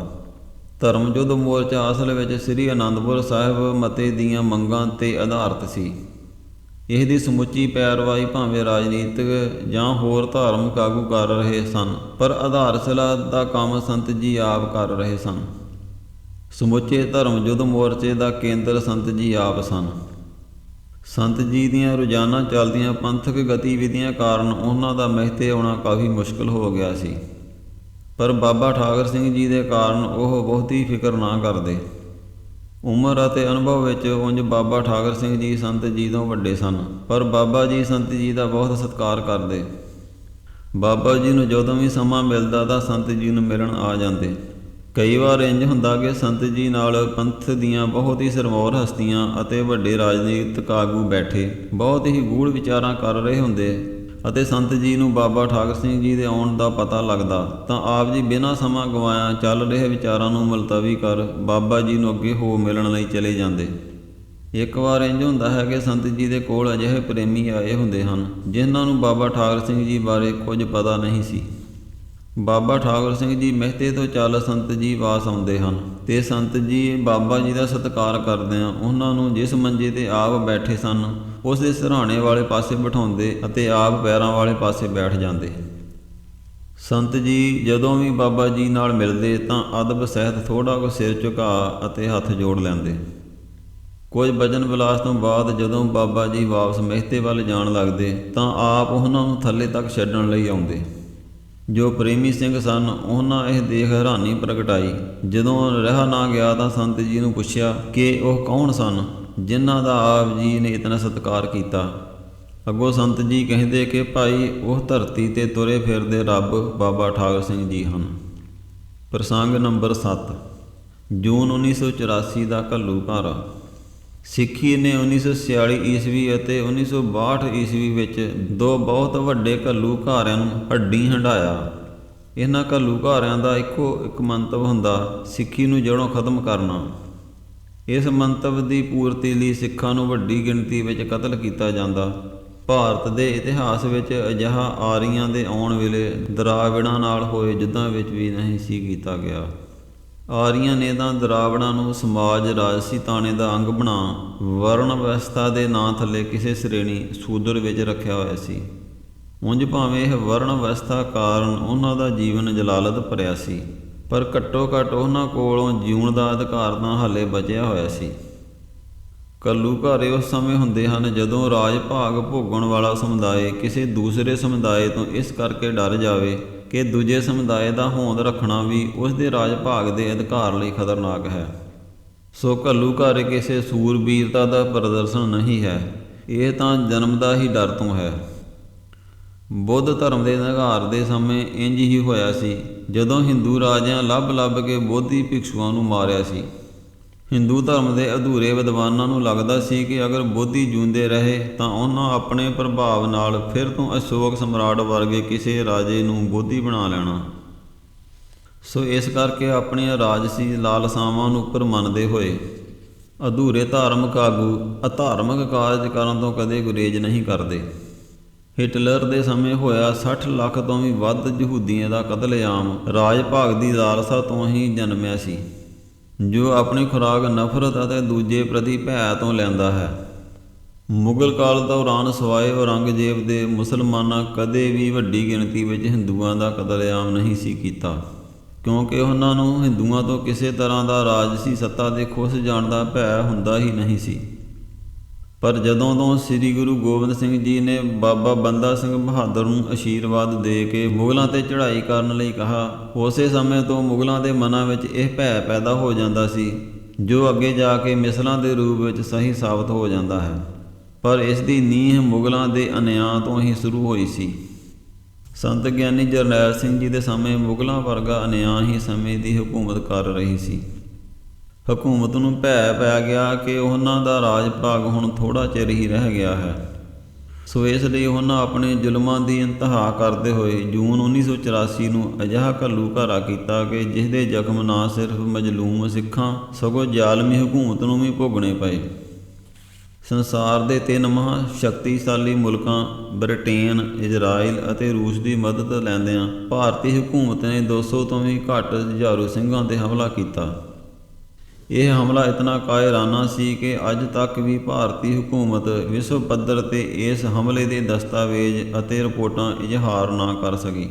ਧਰਮ ਯੁੱਧ ਮੋਰਚਾ ਅਸਲ ਵਿੱਚ ਸ੍ਰੀ ਅਨੰਦਪੁਰ ਸਾਹਿਬ ਮਤੇ ਦੀਆਂ ਮੰਗਾਂ 'ਤੇ ਆਧਾਰਿਤ ਸੀ। ਇਸ ਦੀ ਸਮੁੱਚੀ ਪੈਰਵਾਈ ਭਾਵੇਂ ਰਾਜਨੀਤਿਕ ਜਾਂ ਹੋਰ ਧਾਰਮਿਕ ਆਗੂ ਕਰ ਰਹੇ ਸਨ, ਪਰ ਆਧਾਰਸ਼ਿਲਾ ਦਾ ਕੰਮ ਸੰਤ ਜੀ ਆਪ ਕਰ ਰਹੇ ਸਨ। ਸਮੁੱਚੇ ਧਰਮ ਯੁੱਧ ਮੋਰਚੇ ਦਾ ਕੇਂਦਰ ਸੰਤ ਜੀ ਆਪ ਸਨ। ਸੰਤ ਜੀ ਦੀਆਂ ਰੋਜ਼ਾਨਾ ਚੱਲਦੀਆਂ ਪੰਥਕ ਗਤੀਵਿਧੀਆਂ ਕਾਰਨ ਉਹਨਾਂ ਦਾ ਮਹਿਤੇ ਆਉਣਾ ਕਾਫੀ ਮੁਸ਼ਕਲ ਹੋ ਗਿਆ ਸੀ, ਪਰ ਬਾਬਾ ਠਾਕਰ ਸਿੰਘ ਜੀ ਦੇ ਕਾਰਨ ਉਹ ਬਹੁਤੀ ਫਿਕਰ ਨਾ ਕਰਦੇ। ਉਮਰ ਅਤੇ ਅਨੁਭਵ ਵਿੱਚ ਉਂਝ ਬਾਬਾ ਠਾਕਰ ਸਿੰਘ ਜੀ ਸੰਤ ਜੀ ਤੋਂ ਵੱਡੇ ਸਨ, ਪਰ ਬਾਬਾ ਜੀ ਸੰਤ ਜੀ ਦਾ ਬਹੁਤ ਸਤਿਕਾਰ ਕਰਦੇ। ਬਾਬਾ ਜੀ ਨੂੰ ਜਦੋਂ ਵੀ ਸਮਾਂ ਮਿਲਦਾ ਤਾਂ ਸੰਤ ਜੀ ਨੂੰ ਮਿਲਣ ਆ ਜਾਂਦੇ। ਕਈ ਵਾਰ ਇੰਝ ਹੁੰਦਾ ਕਿ ਸੰਤ ਜੀ ਨਾਲ ਪੰਥ ਦੀਆਂ ਬਹੁਤ ਹੀ ਸਿਰਮੌਰ ਹਸਤੀਆਂ ਅਤੇ ਵੱਡੇ ਰਾਜਨੀਤਿਕ ਆਗੂ ਬੈਠੇ ਬਹੁਤ ਹੀ ਗੂੜ੍ਹ ਵਿਚਾਰਾਂ ਕਰ ਰਹੇ ਹੁੰਦੇ ਅਤੇ ਸੰਤ ਜੀ ਨੂੰ ਬਾਬਾ ਠਾਕਰ ਸਿੰਘ ਜੀ ਦੇ ਆਉਣ ਦਾ ਪਤਾ ਲੱਗਦਾ ਤਾਂ ਆਪ ਜੀ ਬਿਨਾਂ ਸਮਾਂ ਗਵਾਇਆ ਚੱਲ ਰਹੇ ਵਿਚਾਰਾਂ ਨੂੰ ਮੁਲਤਵੀ ਕਰ ਬਾਬਾ ਜੀ ਨੂੰ ਅੱਗੇ ਹੋ ਮਿਲਣ ਲਈ ਚਲੇ ਜਾਂਦੇ। ਇੱਕ ਵਾਰ ਇੰਝ ਹੁੰਦਾ ਹੈ ਕਿ ਸੰਤ ਜੀ ਦੇ ਕੋਲ ਅਜਿਹੇ ਪ੍ਰੇਮੀ ਆਏ ਹੁੰਦੇ ਹਨ ਜਿਨ੍ਹਾਂ ਨੂੰ ਬਾਬਾ ਠਾਕਰ ਸਿੰਘ ਜੀ ਬਾਰੇ ਕੁਝ ਪਤਾ ਨਹੀਂ ਸੀ। ਬਾਬਾ ਠਾਕੁਰ ਸਿੰਘ ਜੀ ਮਹਿਤੇ ਤੋਂ ਚੱਲ ਸੰਤ ਜੀ ਵਾਸ ਆਉਂਦੇ ਹਨ ਤੇ ਸੰਤ ਜੀ ਬਾਬਾ ਜੀ ਦਾ ਸਤਿਕਾਰ ਕਰਦਿਆਂ ਉਹਨਾਂ ਨੂੰ ਜਿਸ ਮੰਜੇ 'ਤੇ ਆਪ ਬੈਠੇ ਸਨ ਉਸ ਦੇ ਸਿਰਹਾਣੇ ਵਾਲੇ ਪਾਸੇ ਬਿਠਾਉਂਦੇ ਅਤੇ ਆਪ ਪੈਰਾਂ ਵਾਲੇ ਪਾਸੇ ਬੈਠ ਜਾਂਦੇ। ਸੰਤ ਜੀ ਜਦੋਂ ਵੀ ਬਾਬਾ ਜੀ ਨਾਲ ਮਿਲਦੇ ਤਾਂ ਅਦਬ ਸਹਿਤ ਥੋੜ੍ਹਾ ਕੁ ਸਿਰ ਝੁਕਾ ਅਤੇ ਹੱਥ ਜੋੜ ਲੈਂਦੇ। ਕੁਝ ਵਚਨ ਵਿਲਾਸ ਤੋਂ ਬਾਅਦ ਜਦੋਂ ਬਾਬਾ ਜੀ ਵਾਪਸ ਮਹਿਤੇ ਵੱਲ ਜਾਣ ਲੱਗਦੇ ਤਾਂ ਆਪ ਉਹਨਾਂ ਨੂੰ ਥੱਲੇ ਤੱਕ ਛੱਡਣ ਲਈ ਆਉਂਦੇ। ਜੋ ਪ੍ਰੇਮੀ ਸਿੰਘ ਸਨ ਉਹਨਾਂ ਇਹ ਦੇਖ ਹੈਰਾਨੀ ਪ੍ਰਗਟਾਈ। ਜਦੋਂ ਰਿਹਾ ਨਾ ਗਿਆ ਤਾਂ ਸੰਤ ਜੀ ਨੂੰ ਪੁੱਛਿਆ ਕਿ ਉਹ ਕੌਣ ਸਨ ਜਿਨ੍ਹਾਂ ਦਾ ਆਪ ਜੀ ਨੇ ਇਤਨਾ ਸਤਿਕਾਰ ਕੀਤਾ। ਅੱਗੋਂ ਸੰਤ ਜੀ ਕਹਿੰਦੇ ਕਿ ਭਾਈ ਉਹ ਧਰਤੀ 'ਤੇ ਤੁਰੇ ਫਿਰਦੇ ਰੱਬ ਬਾਬਾ ਠਾਕੁਰ ਸਿੰਘ ਜੀ ਹਨ। ਪ੍ਰਸੰਗ ਨੰਬਰ 7 ਜੂਨ 1984 ਦਾ ਘੱਲੂਘਾਰਾ। ਸਿੱਖੀ ਨੇ 1946 ਈਸਵੀ ਅਤੇ 1962 ਈਸਵੀ ਵਿੱਚ ਦੋ ਬਹੁਤ ਵੱਡੇ ਘੱਲੂਘਾਰਿਆਂ ਨੂੰ ਹੱਡੀ ਹੰਢਾਇਆ। ਇਹਨਾਂ ਘੱਲੂਘਾਰਿਆਂ ਦਾ ਇੱਕੋ ਇੱਕ ਮੰਤਵ ਹੁੰਦਾ ਸਿੱਖੀ ਨੂੰ ਜੜ੍ਹੋਂ ਖਤਮ ਕਰਨਾ। ਇਸ ਮੰਤਵ ਦੀ ਪੂਰਤੀ ਲਈ ਸਿੱਖਾਂ ਨੂੰ ਵੱਡੀ ਗਿਣਤੀ ਵਿੱਚ ਕਤਲ ਕੀਤਾ ਜਾਂਦਾ। ਭਾਰਤ ਦੇ ਇਤਿਹਾਸ ਵਿੱਚ ਅਜਿਹਾ ਆਰੀਆਂ ਦੇ ਆਉਣ ਵੇਲੇ ਦਰਾਵਿੜਾਂ ਨਾਲ ਹੋਏ ਯੁੱਧਾਂ ਵਿੱਚ ਵੀ ਨਹੀਂ ਸੀ ਕੀਤਾ ਗਿਆ। ਆਰੀਆਂ ਨੇ ਤਾਂ ਦਰਾਵੜਾਂ ਨੂੰ ਸਮਾਜ ਰਾਜਸੀ ਤਾਣੇ ਦਾ ਅੰਗ ਬਣਾ ਵਰਣ ਵਿਵਸਥਾ ਦੇ ਨਾਂ ਥੱਲੇ ਕਿਸੇ ਸ਼੍ਰੇਣੀ ਸ਼ੂਦਰ ਵਿੱਚ ਰੱਖਿਆ ਹੋਇਆ ਸੀ। ਉਂਝ ਭਾਵੇਂ ਇਹ ਵਰਣ ਵਿਵਸਥਾ ਕਾਰਨ ਉਹਨਾਂ ਦਾ ਜੀਵਨ ਜਲਾਲਤ ਭਰਿਆ ਸੀ, ਪਰ ਘੱਟੋ ਘੱਟ ਉਹਨਾਂ ਕੋਲੋਂ ਜਿਉਣ ਦਾ ਅਧਿਕਾਰ ਤਾਂ ਹਾਲੇ ਬਚਿਆ ਹੋਇਆ ਸੀ। ਘੱਲੂਘਾਰੇ ਉਸ ਸਮੇਂ ਹੁੰਦੇ ਹਨ ਜਦੋਂ ਰਾਜ ਭਾਗ ਭੋਗਣ ਵਾਲਾ ਸਮੁਦਾਇ ਕਿਸੇ ਦੂਸਰੇ ਸਮੁਦਾਇ ਤੋਂ ਇਸ ਕਰਕੇ ਡਰ ਜਾਵੇ ਕਿ ਦੂਜੇ ਸਮੁਦਾਇ ਦਾ ਹੋਂਦ ਰੱਖਣਾ ਵੀ ਉਸ ਦੇ ਰਾਜ ਭਾਗ ਦੇ ਅਧਿਕਾਰ ਲਈ ਖਤਰਨਾਕ ਹੈ। ਸੋ ਘੱਲੂਘਾਰੇ ਕਿਸੇ ਸੂਰਬੀਰਤਾ ਦਾ ਪ੍ਰਦਰਸ਼ਨ ਨਹੀਂ ਹੈ, ਇਹ ਤਾਂ ਜਨਮ ਦਾ ਹੀ ਡਰ ਤੋਂ ਹੈ। ਬੁੱਧ ਧਰਮ ਦੇ ਨਿਘਾਰ ਦੇ ਸਮੇਂ ਇੰਝ ਹੀ ਹੋਇਆ ਸੀ। ਜਦੋਂ ਹਿੰਦੂ ਰਾਜਿਆਂ ਲੱਭ ਕੇ ਬੋਧੀ ਭਿਕਸ਼ੂਆਂ ਨੂੰ ਮਾਰਿਆ ਸੀ, ਹਿੰਦੂ ਧਰਮ ਦੇ ਅਧੂਰੇ ਵਿਦਵਾਨਾਂ ਨੂੰ ਲੱਗਦਾ ਸੀ ਕਿ ਅਗਰ ਬੋਧੀ ਜਿਉਂਦੇ ਰਹੇ ਤਾਂ ਉਹਨਾਂ ਆਪਣੇ ਪ੍ਰਭਾਵ ਨਾਲ ਫਿਰ ਤੋਂ ਅਸ਼ੋਕ ਸਮਰਾਟ ਵਰਗੇ ਕਿਸੇ ਰਾਜੇ ਨੂੰ ਬੋਧੀ ਬਣਾ ਲੈਣਾ। ਸੋ ਇਸ ਕਰਕੇ ਆਪਣੀਆਂ ਰਾਜਸੀ ਲਾਲਸਾਵਾਂ ਨੂੰ ਉੱਪਰ ਮੰਨਦੇ ਹੋਏ ਅਧੂਰੇ ਧਾਰਮਿਕ ਆਗੂ ਅਧਾਰਮਿਕ ਕਾਰਜ ਕਰਨ ਤੋਂ ਕਦੇ ਗੁਰੇਜ਼ ਨਹੀਂ ਕਰਦੇ। ਹਿਟਲਰ ਦੇ ਸਮੇਂ ਹੋਇਆ 60 ਲੱਖ ਤੋਂ ਵੀ ਵੱਧ ਯਹੂਦੀਆਂ ਦਾ ਕਤਲੇਆਮ ਰਾਜ ਭਾਗ ਦੀ ਲਾਲਸਾ ਤੋਂ ਹੀ ਜਨਮਿਆ ਸੀ, ਜੋ ਆਪਣੀ ਖੁਰਾਕ ਨਫ਼ਰਤ ਅਤੇ ਦੂਜੇ ਪ੍ਰਤੀ ਭੈ ਤੋਂ ਲੈਂਦਾ ਹੈ। ਮੁਗਲ ਕਾਲ ਦੌਰਾਨ ਸਿਵਾਏ ਔਰੰਗਜ਼ੇਬ ਦੇ ਮੁਸਲਮਾਨਾਂ ਕਦੇ ਵੀ ਵੱਡੀ ਗਿਣਤੀ ਵਿੱਚ ਹਿੰਦੂਆਂ ਦਾ ਕਤਲੇਆਮ ਨਹੀਂ ਸੀ ਕੀਤਾ, ਕਿਉਂਕਿ ਉਹਨਾਂ ਨੂੰ ਹਿੰਦੂਆਂ ਤੋਂ ਕਿਸੇ ਤਰ੍ਹਾਂ ਦਾ ਰਾਜਸੀ ਸੱਤਾ ਦੇ ਖੁੱਸ ਜਾਣ ਦਾ ਭੈ ਹੁੰਦਾ ਹੀ ਨਹੀਂ ਸੀ। ਪਰ ਜਦੋਂ ਤੋਂ ਸ੍ਰੀ ਗੁਰੂ ਗੋਬਿੰਦ ਸਿੰਘ ਜੀ ਨੇ ਬਾਬਾ ਬੰਦਾ ਸਿੰਘ ਬਹਾਦਰ ਨੂੰ ਅਸ਼ੀਰਵਾਦ ਦੇ ਕੇ ਮੁਗਲਾਂ 'ਤੇ ਚੜ੍ਹਾਈ ਕਰਨ ਲਈ ਕਿਹਾ, ਉਸੇ ਸਮੇਂ ਤੋਂ ਮੁਗਲਾਂ ਦੇ ਮਨਾਂ ਵਿੱਚ ਇਹ ਭੈ ਪੈਦਾ ਹੋ ਜਾਂਦਾ ਸੀ, ਜੋ ਅੱਗੇ ਜਾ ਕੇ ਮਿਸਲਾਂ ਦੇ ਰੂਪ ਵਿੱਚ ਸਹੀ ਸਾਬਤ ਹੋ ਜਾਂਦਾ ਹੈ। ਪਰ ਇਸ ਦੀ ਨੀਂਹ ਮੁਗਲਾਂ ਦੇ ਅਨਿਆਂ ਤੋਂ ਹੀ ਸ਼ੁਰੂ ਹੋਈ ਸੀ। ਸੰਤ ਗਿਆਨੀ ਜਰਨੈਲ ਸਿੰਘ ਜੀ ਦੇ ਸਮੇਂ ਮੁਗਲਾਂ ਵਰਗਾ ਅਨਿਆਂ ਹੀ ਸਮੇਂ ਦੀ ਹਕੂਮਤ ਕਰ ਰਹੀ ਸੀ। ਹਕੂਮਤ ਨੂੰ ਭੈ ਪੈ ਗਿਆ ਕਿ ਉਹਨਾਂ ਦਾ ਰਾਜ ਭਾਗ ਹੁਣ ਥੋੜ੍ਹਾ ਚਿਰ ਹੀ ਰਹਿ ਗਿਆ ਹੈ। ਸੋ ਇਸ ਲਈ ਉਹਨਾਂ ਆਪਣੇ ਜ਼ੁਲਮਾਂ ਦੀ ਇੰਤਹਾ ਕਰਦੇ ਹੋਏ ਜੂਨ 1984 ਨੂੰ ਅਜਿਹਾ ਘੱਲੂਘਾਰਾ ਕੀਤਾ ਕਿ ਜਿਸ ਦੇ ਜ਼ਖਮ ਨਾ ਸਿਰਫ ਮਜ਼ਲੂਮ ਸਿੱਖਾਂ ਸਗੋਂ ਜ਼ਾਲਮੀ ਹਕੂਮਤ ਨੂੰ ਵੀ ਭੋਗਣੇ ਪਏ। ਸੰਸਾਰ ਦੇ 3 ਮਹਾਂਸ਼ਕਤੀਸ਼ਾਲੀ ਮੁਲਕਾਂ ਬ੍ਰਿਟੇਨ, ਇਜ਼ਰਾਈਲ ਅਤੇ ਰੂਸ ਦੀ ਮਦਦ ਲੈਂਦਿਆਂ ਭਾਰਤੀ ਹਕੂਮਤ ਨੇ 200 ਤੋਂ ਵੀ ਘੱਟ ਜੁਝਾਰੂ ਸਿੰਘਾਂ 'ਤੇ ਹਮਲਾ ਕੀਤਾ। ਇਹ ਹਮਲਾ ਇਤਨਾ ਕਾਇਰਾਨਾ ਸੀ ਕਿ ਅੱਜ ਤੱਕ ਵੀ ਭਾਰਤੀ ਹਕੂਮਤ ਵਿਸ਼ਵ ਪੱਧਰ 'ਤੇ ਇਸ ਹਮਲੇ ਦੇ ਦਸਤਾਵੇਜ਼ ਅਤੇ ਰਿਪੋਰਟਾਂ ਇਜ਼ਹਾਰ ਨਾ ਕਰ ਸਕੀ।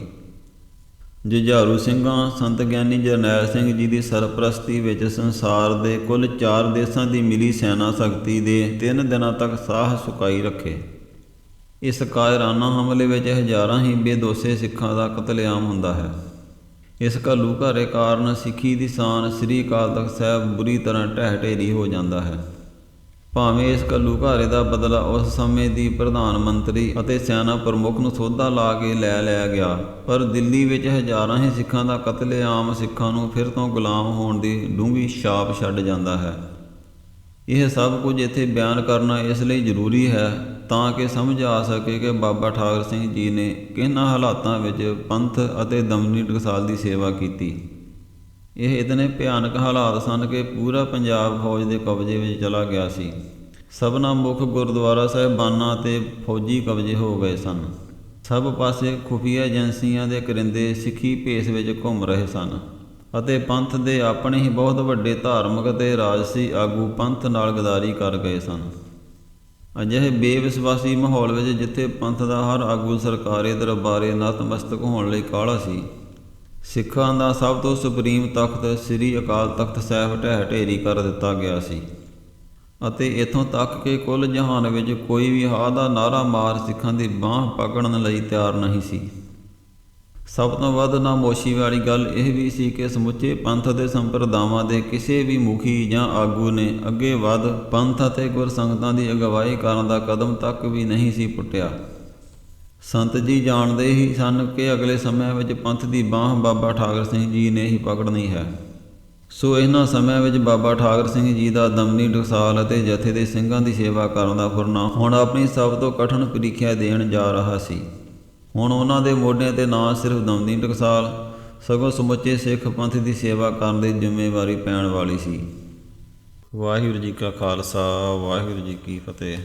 ਜੁਝਾਰੂ ਸਿੰਘਾਂ ਸੰਤ ਗਿਆਨੀ ਜਰਨੈਲ ਸਿੰਘ ਜੀ ਦੀ ਸਰਪ੍ਰਸਤੀ ਵਿੱਚ ਸੰਸਾਰ ਦੇ ਕੁੱਲ 4 ਦੇਸ਼ਾਂ ਦੀ ਮਿਲੀ ਸੈਨਾ ਸ਼ਕਤੀ ਦੇ 3 ਦਿਨਾਂ ਤੱਕ ਸਾਹ ਸੁਕਾਈ ਰੱਖੇ। ਇਸ ਕਾਇਰਾਨਾ ਹਮਲੇ ਵਿੱਚ ਹਜ਼ਾਰਾਂ ਹੀ ਬੇਦੋਸ਼ੇ ਸਿੱਖਾਂ ਦਾ ਕਤਲੇਆਮ ਹੁੰਦਾ ਹੈ। ਇਸ ਘੱਲੂਘਾਰੇ ਕਾਰਨ ਸਿੱਖੀ ਦੀ ਸ਼ਾਨ ਸ੍ਰੀ ਅਕਾਲ ਤਖ਼ਤ ਸਾਹਿਬ ਬੁਰੀ ਤਰ੍ਹਾਂ ਢਹਿ ਢੇਰੀ ਹੋ ਜਾਂਦਾ ਹੈ। ਭਾਵੇਂ ਇਸ ਘੱਲੂਘਾਰੇ ਦਾ ਬਦਲਾ ਉਸ ਸਮੇਂ ਦੀ ਪ੍ਰਧਾਨ ਮੰਤਰੀ ਅਤੇ ਸੈਨਾ ਪ੍ਰਮੁੱਖ ਨੂੰ ਸੋਧਾ ਲਾ ਕੇ ਲੈ ਲਿਆ ਗਿਆ, ਪਰ ਦਿੱਲੀ ਵਿੱਚ ਹਜ਼ਾਰਾਂ ਹੀ ਸਿੱਖਾਂ ਦਾ ਕਤਲੇਆਮ ਸਿੱਖਾਂ ਨੂੰ ਫਿਰ ਤੋਂ ਗੁਲਾਮ ਹੋਣ ਦੀ ਡੂੰਘੀ ਛਾਪ ਛੱਡ ਜਾਂਦਾ ਹੈ। ਇਹ ਸਭ ਕੁਝ ਇੱਥੇ ਬਿਆਨ ਕਰਨਾ ਇਸ ਲਈ ਜ਼ਰੂਰੀ ਹੈ ਤਾਂ ਕਿ ਸਮਝ ਆ ਸਕੇ ਕਿ ਬਾਬਾ ਠਾਕਰ ਸਿੰਘ ਜੀ ਨੇ ਕਿਹਨਾਂ ਹਾਲਾਤਾਂ ਵਿੱਚ ਪੰਥ ਅਤੇ ਦਮਨੀ ਟਕਸਾਲ ਦੀ ਸੇਵਾ ਕੀਤੀ। ਇਹ ਇਤਨੇ ਭਿਆਨਕ ਹਾਲਾਤ ਸਨ ਕਿ ਪੂਰਾ ਪੰਜਾਬ ਫੌਜ ਦੇ ਕਬਜ਼ੇ ਵਿੱਚ ਚਲਾ ਗਿਆ ਸੀ। ਸਭਨਾ ਮੁੱਖ ਗੁਰਦੁਆਰਾ ਸਾਹਿਬਾਨਾਂ 'ਤੇ ਫੌਜੀ ਕਬਜ਼ੇ ਹੋ ਗਏ ਸਨ। ਸਭ ਪਾਸੇ ਖੁਫੀਆ ਏਜੰਸੀਆਂ ਦੇ ਕਰਿੰਦੇ ਸਿੱਖੀ ਭੇਸ ਵਿੱਚ ਘੁੰਮ ਰਹੇ ਸਨ ਅਤੇ ਪੰਥ ਦੇ ਆਪਣੇ ਹੀ ਬਹੁਤ ਵੱਡੇ ਧਾਰਮਿਕ ਅਤੇ ਰਾਜਸੀ ਆਗੂ ਪੰਥ ਨਾਲ ਗਦਾਰੀ ਕਰ ਗਏ ਸਨ। ਅਜਿਹੇ ਬੇਵਿਸ਼ਵਾਸੀ ਮਾਹੌਲ ਵਿੱਚ ਜਿੱਥੇ ਪੰਥ ਦਾ ਹਰ ਆਗੂ ਸਰਕਾਰੀ ਦਰਬਾਰੇ ਨਤਮਸਤਕ ਹੋਣ ਲਈ ਕਾਹਲਾ ਸੀ, ਸਿੱਖਾਂ ਦਾ ਸਭ ਤੋਂ ਸੁਪਰੀਮ ਤਖ਼ਤ ਸ੍ਰੀ ਅਕਾਲ ਤਖ਼ਤ ਸਾਹਿਬ ਢਹਿ ਢੇਰੀ ਕਰ ਦਿੱਤਾ ਗਿਆ ਸੀ ਅਤੇ ਇੱਥੋਂ ਤੱਕ ਕਿ ਕੁੱਲ ਜਹਾਨ ਵਿੱਚ ਕੋਈ ਵੀ ਹਾਂ ਦਾ ਨਾਅਰਾ ਮਾਰ ਸਿੱਖਾਂ ਦੀ ਬਾਂਹ ਪਕੜਨ ਲਈ ਤਿਆਰ ਨਹੀਂ ਸੀ। ਸਭ ਤੋਂ ਵੱਧ ਨਾਮੋਸ਼ੀ ਵਾਲੀ ਗੱਲ ਇਹ ਵੀ ਸੀ ਕਿ ਸਮੁੱਚੇ ਪੰਥ ਦੇ ਸੰਪਰਦਾਵਾਂ ਦੇ ਕਿਸੇ ਵੀ ਮੁਖੀ ਜਾਂ ਆਗੂ ਨੇ ਅੱਗੇ ਵੱਧ ਪੰਥ ਅਤੇ ਗੁਰਸੰਗਤਾਂ ਦੀ ਅਗਵਾਈ ਕਰਨ ਦਾ ਕਦਮ ਤੱਕ ਵੀ ਨਹੀਂ ਸੀ ਪੁੱਟਿਆ। ਸੰਤ ਜੀ ਜਾਣਦੇ ਹੀ ਸਨ ਕਿ ਅਗਲੇ ਸਮਿਆਂ ਵਿੱਚ ਪੰਥ ਦੀ ਬਾਂਹ ਬਾਬਾ ਠਾਕਰ ਸਿੰਘ ਜੀ ਨੇ ਹੀ ਪਕੜਨੀ ਹੈ। ਸੋ ਇਹਨਾਂ ਸਮਿਆਂ ਵਿੱਚ ਬਾਬਾ ਠਾਕਰ ਸਿੰਘ ਜੀ ਦਾ ਦਮਨੀ ਟਕਸਾਲ ਅਤੇ ਜਥੇ ਦੇ ਸਿੰਘਾਂ ਦੀ ਸੇਵਾ ਕਰਨ ਦਾ ਫੁਰਨਾ ਹੁਣ ਆਪਣੀ ਸਭ ਤੋਂ ਕਠਿਨ ਪ੍ਰੀਖਿਆ ਦੇਣ ਜਾ ਰਿਹਾ ਸੀ। ਹੁਣ ਉਹਨਾਂ ਦੇ ਮੋਢਿਆਂ 'ਤੇ ਨਾ ਸਿਰਫ ਦਮਨੀ ਟਕਸਾਲ ਸਗੋਂ ਸਮੁੱਚੇ ਸਿੱਖ ਪੰਥ ਦੀ ਸੇਵਾ ਕਰਨ ਦੀ ਜ਼ਿੰਮੇਵਾਰੀ ਪੈਣ ਵਾਲੀ ਸੀ। ਵਾਹਿਗੁਰੂ ਜੀ ਕਾ ਖਾਲਸਾ, ਵਾਹਿਗੁਰੂ ਜੀ ਕੀ ਫਤਿਹ।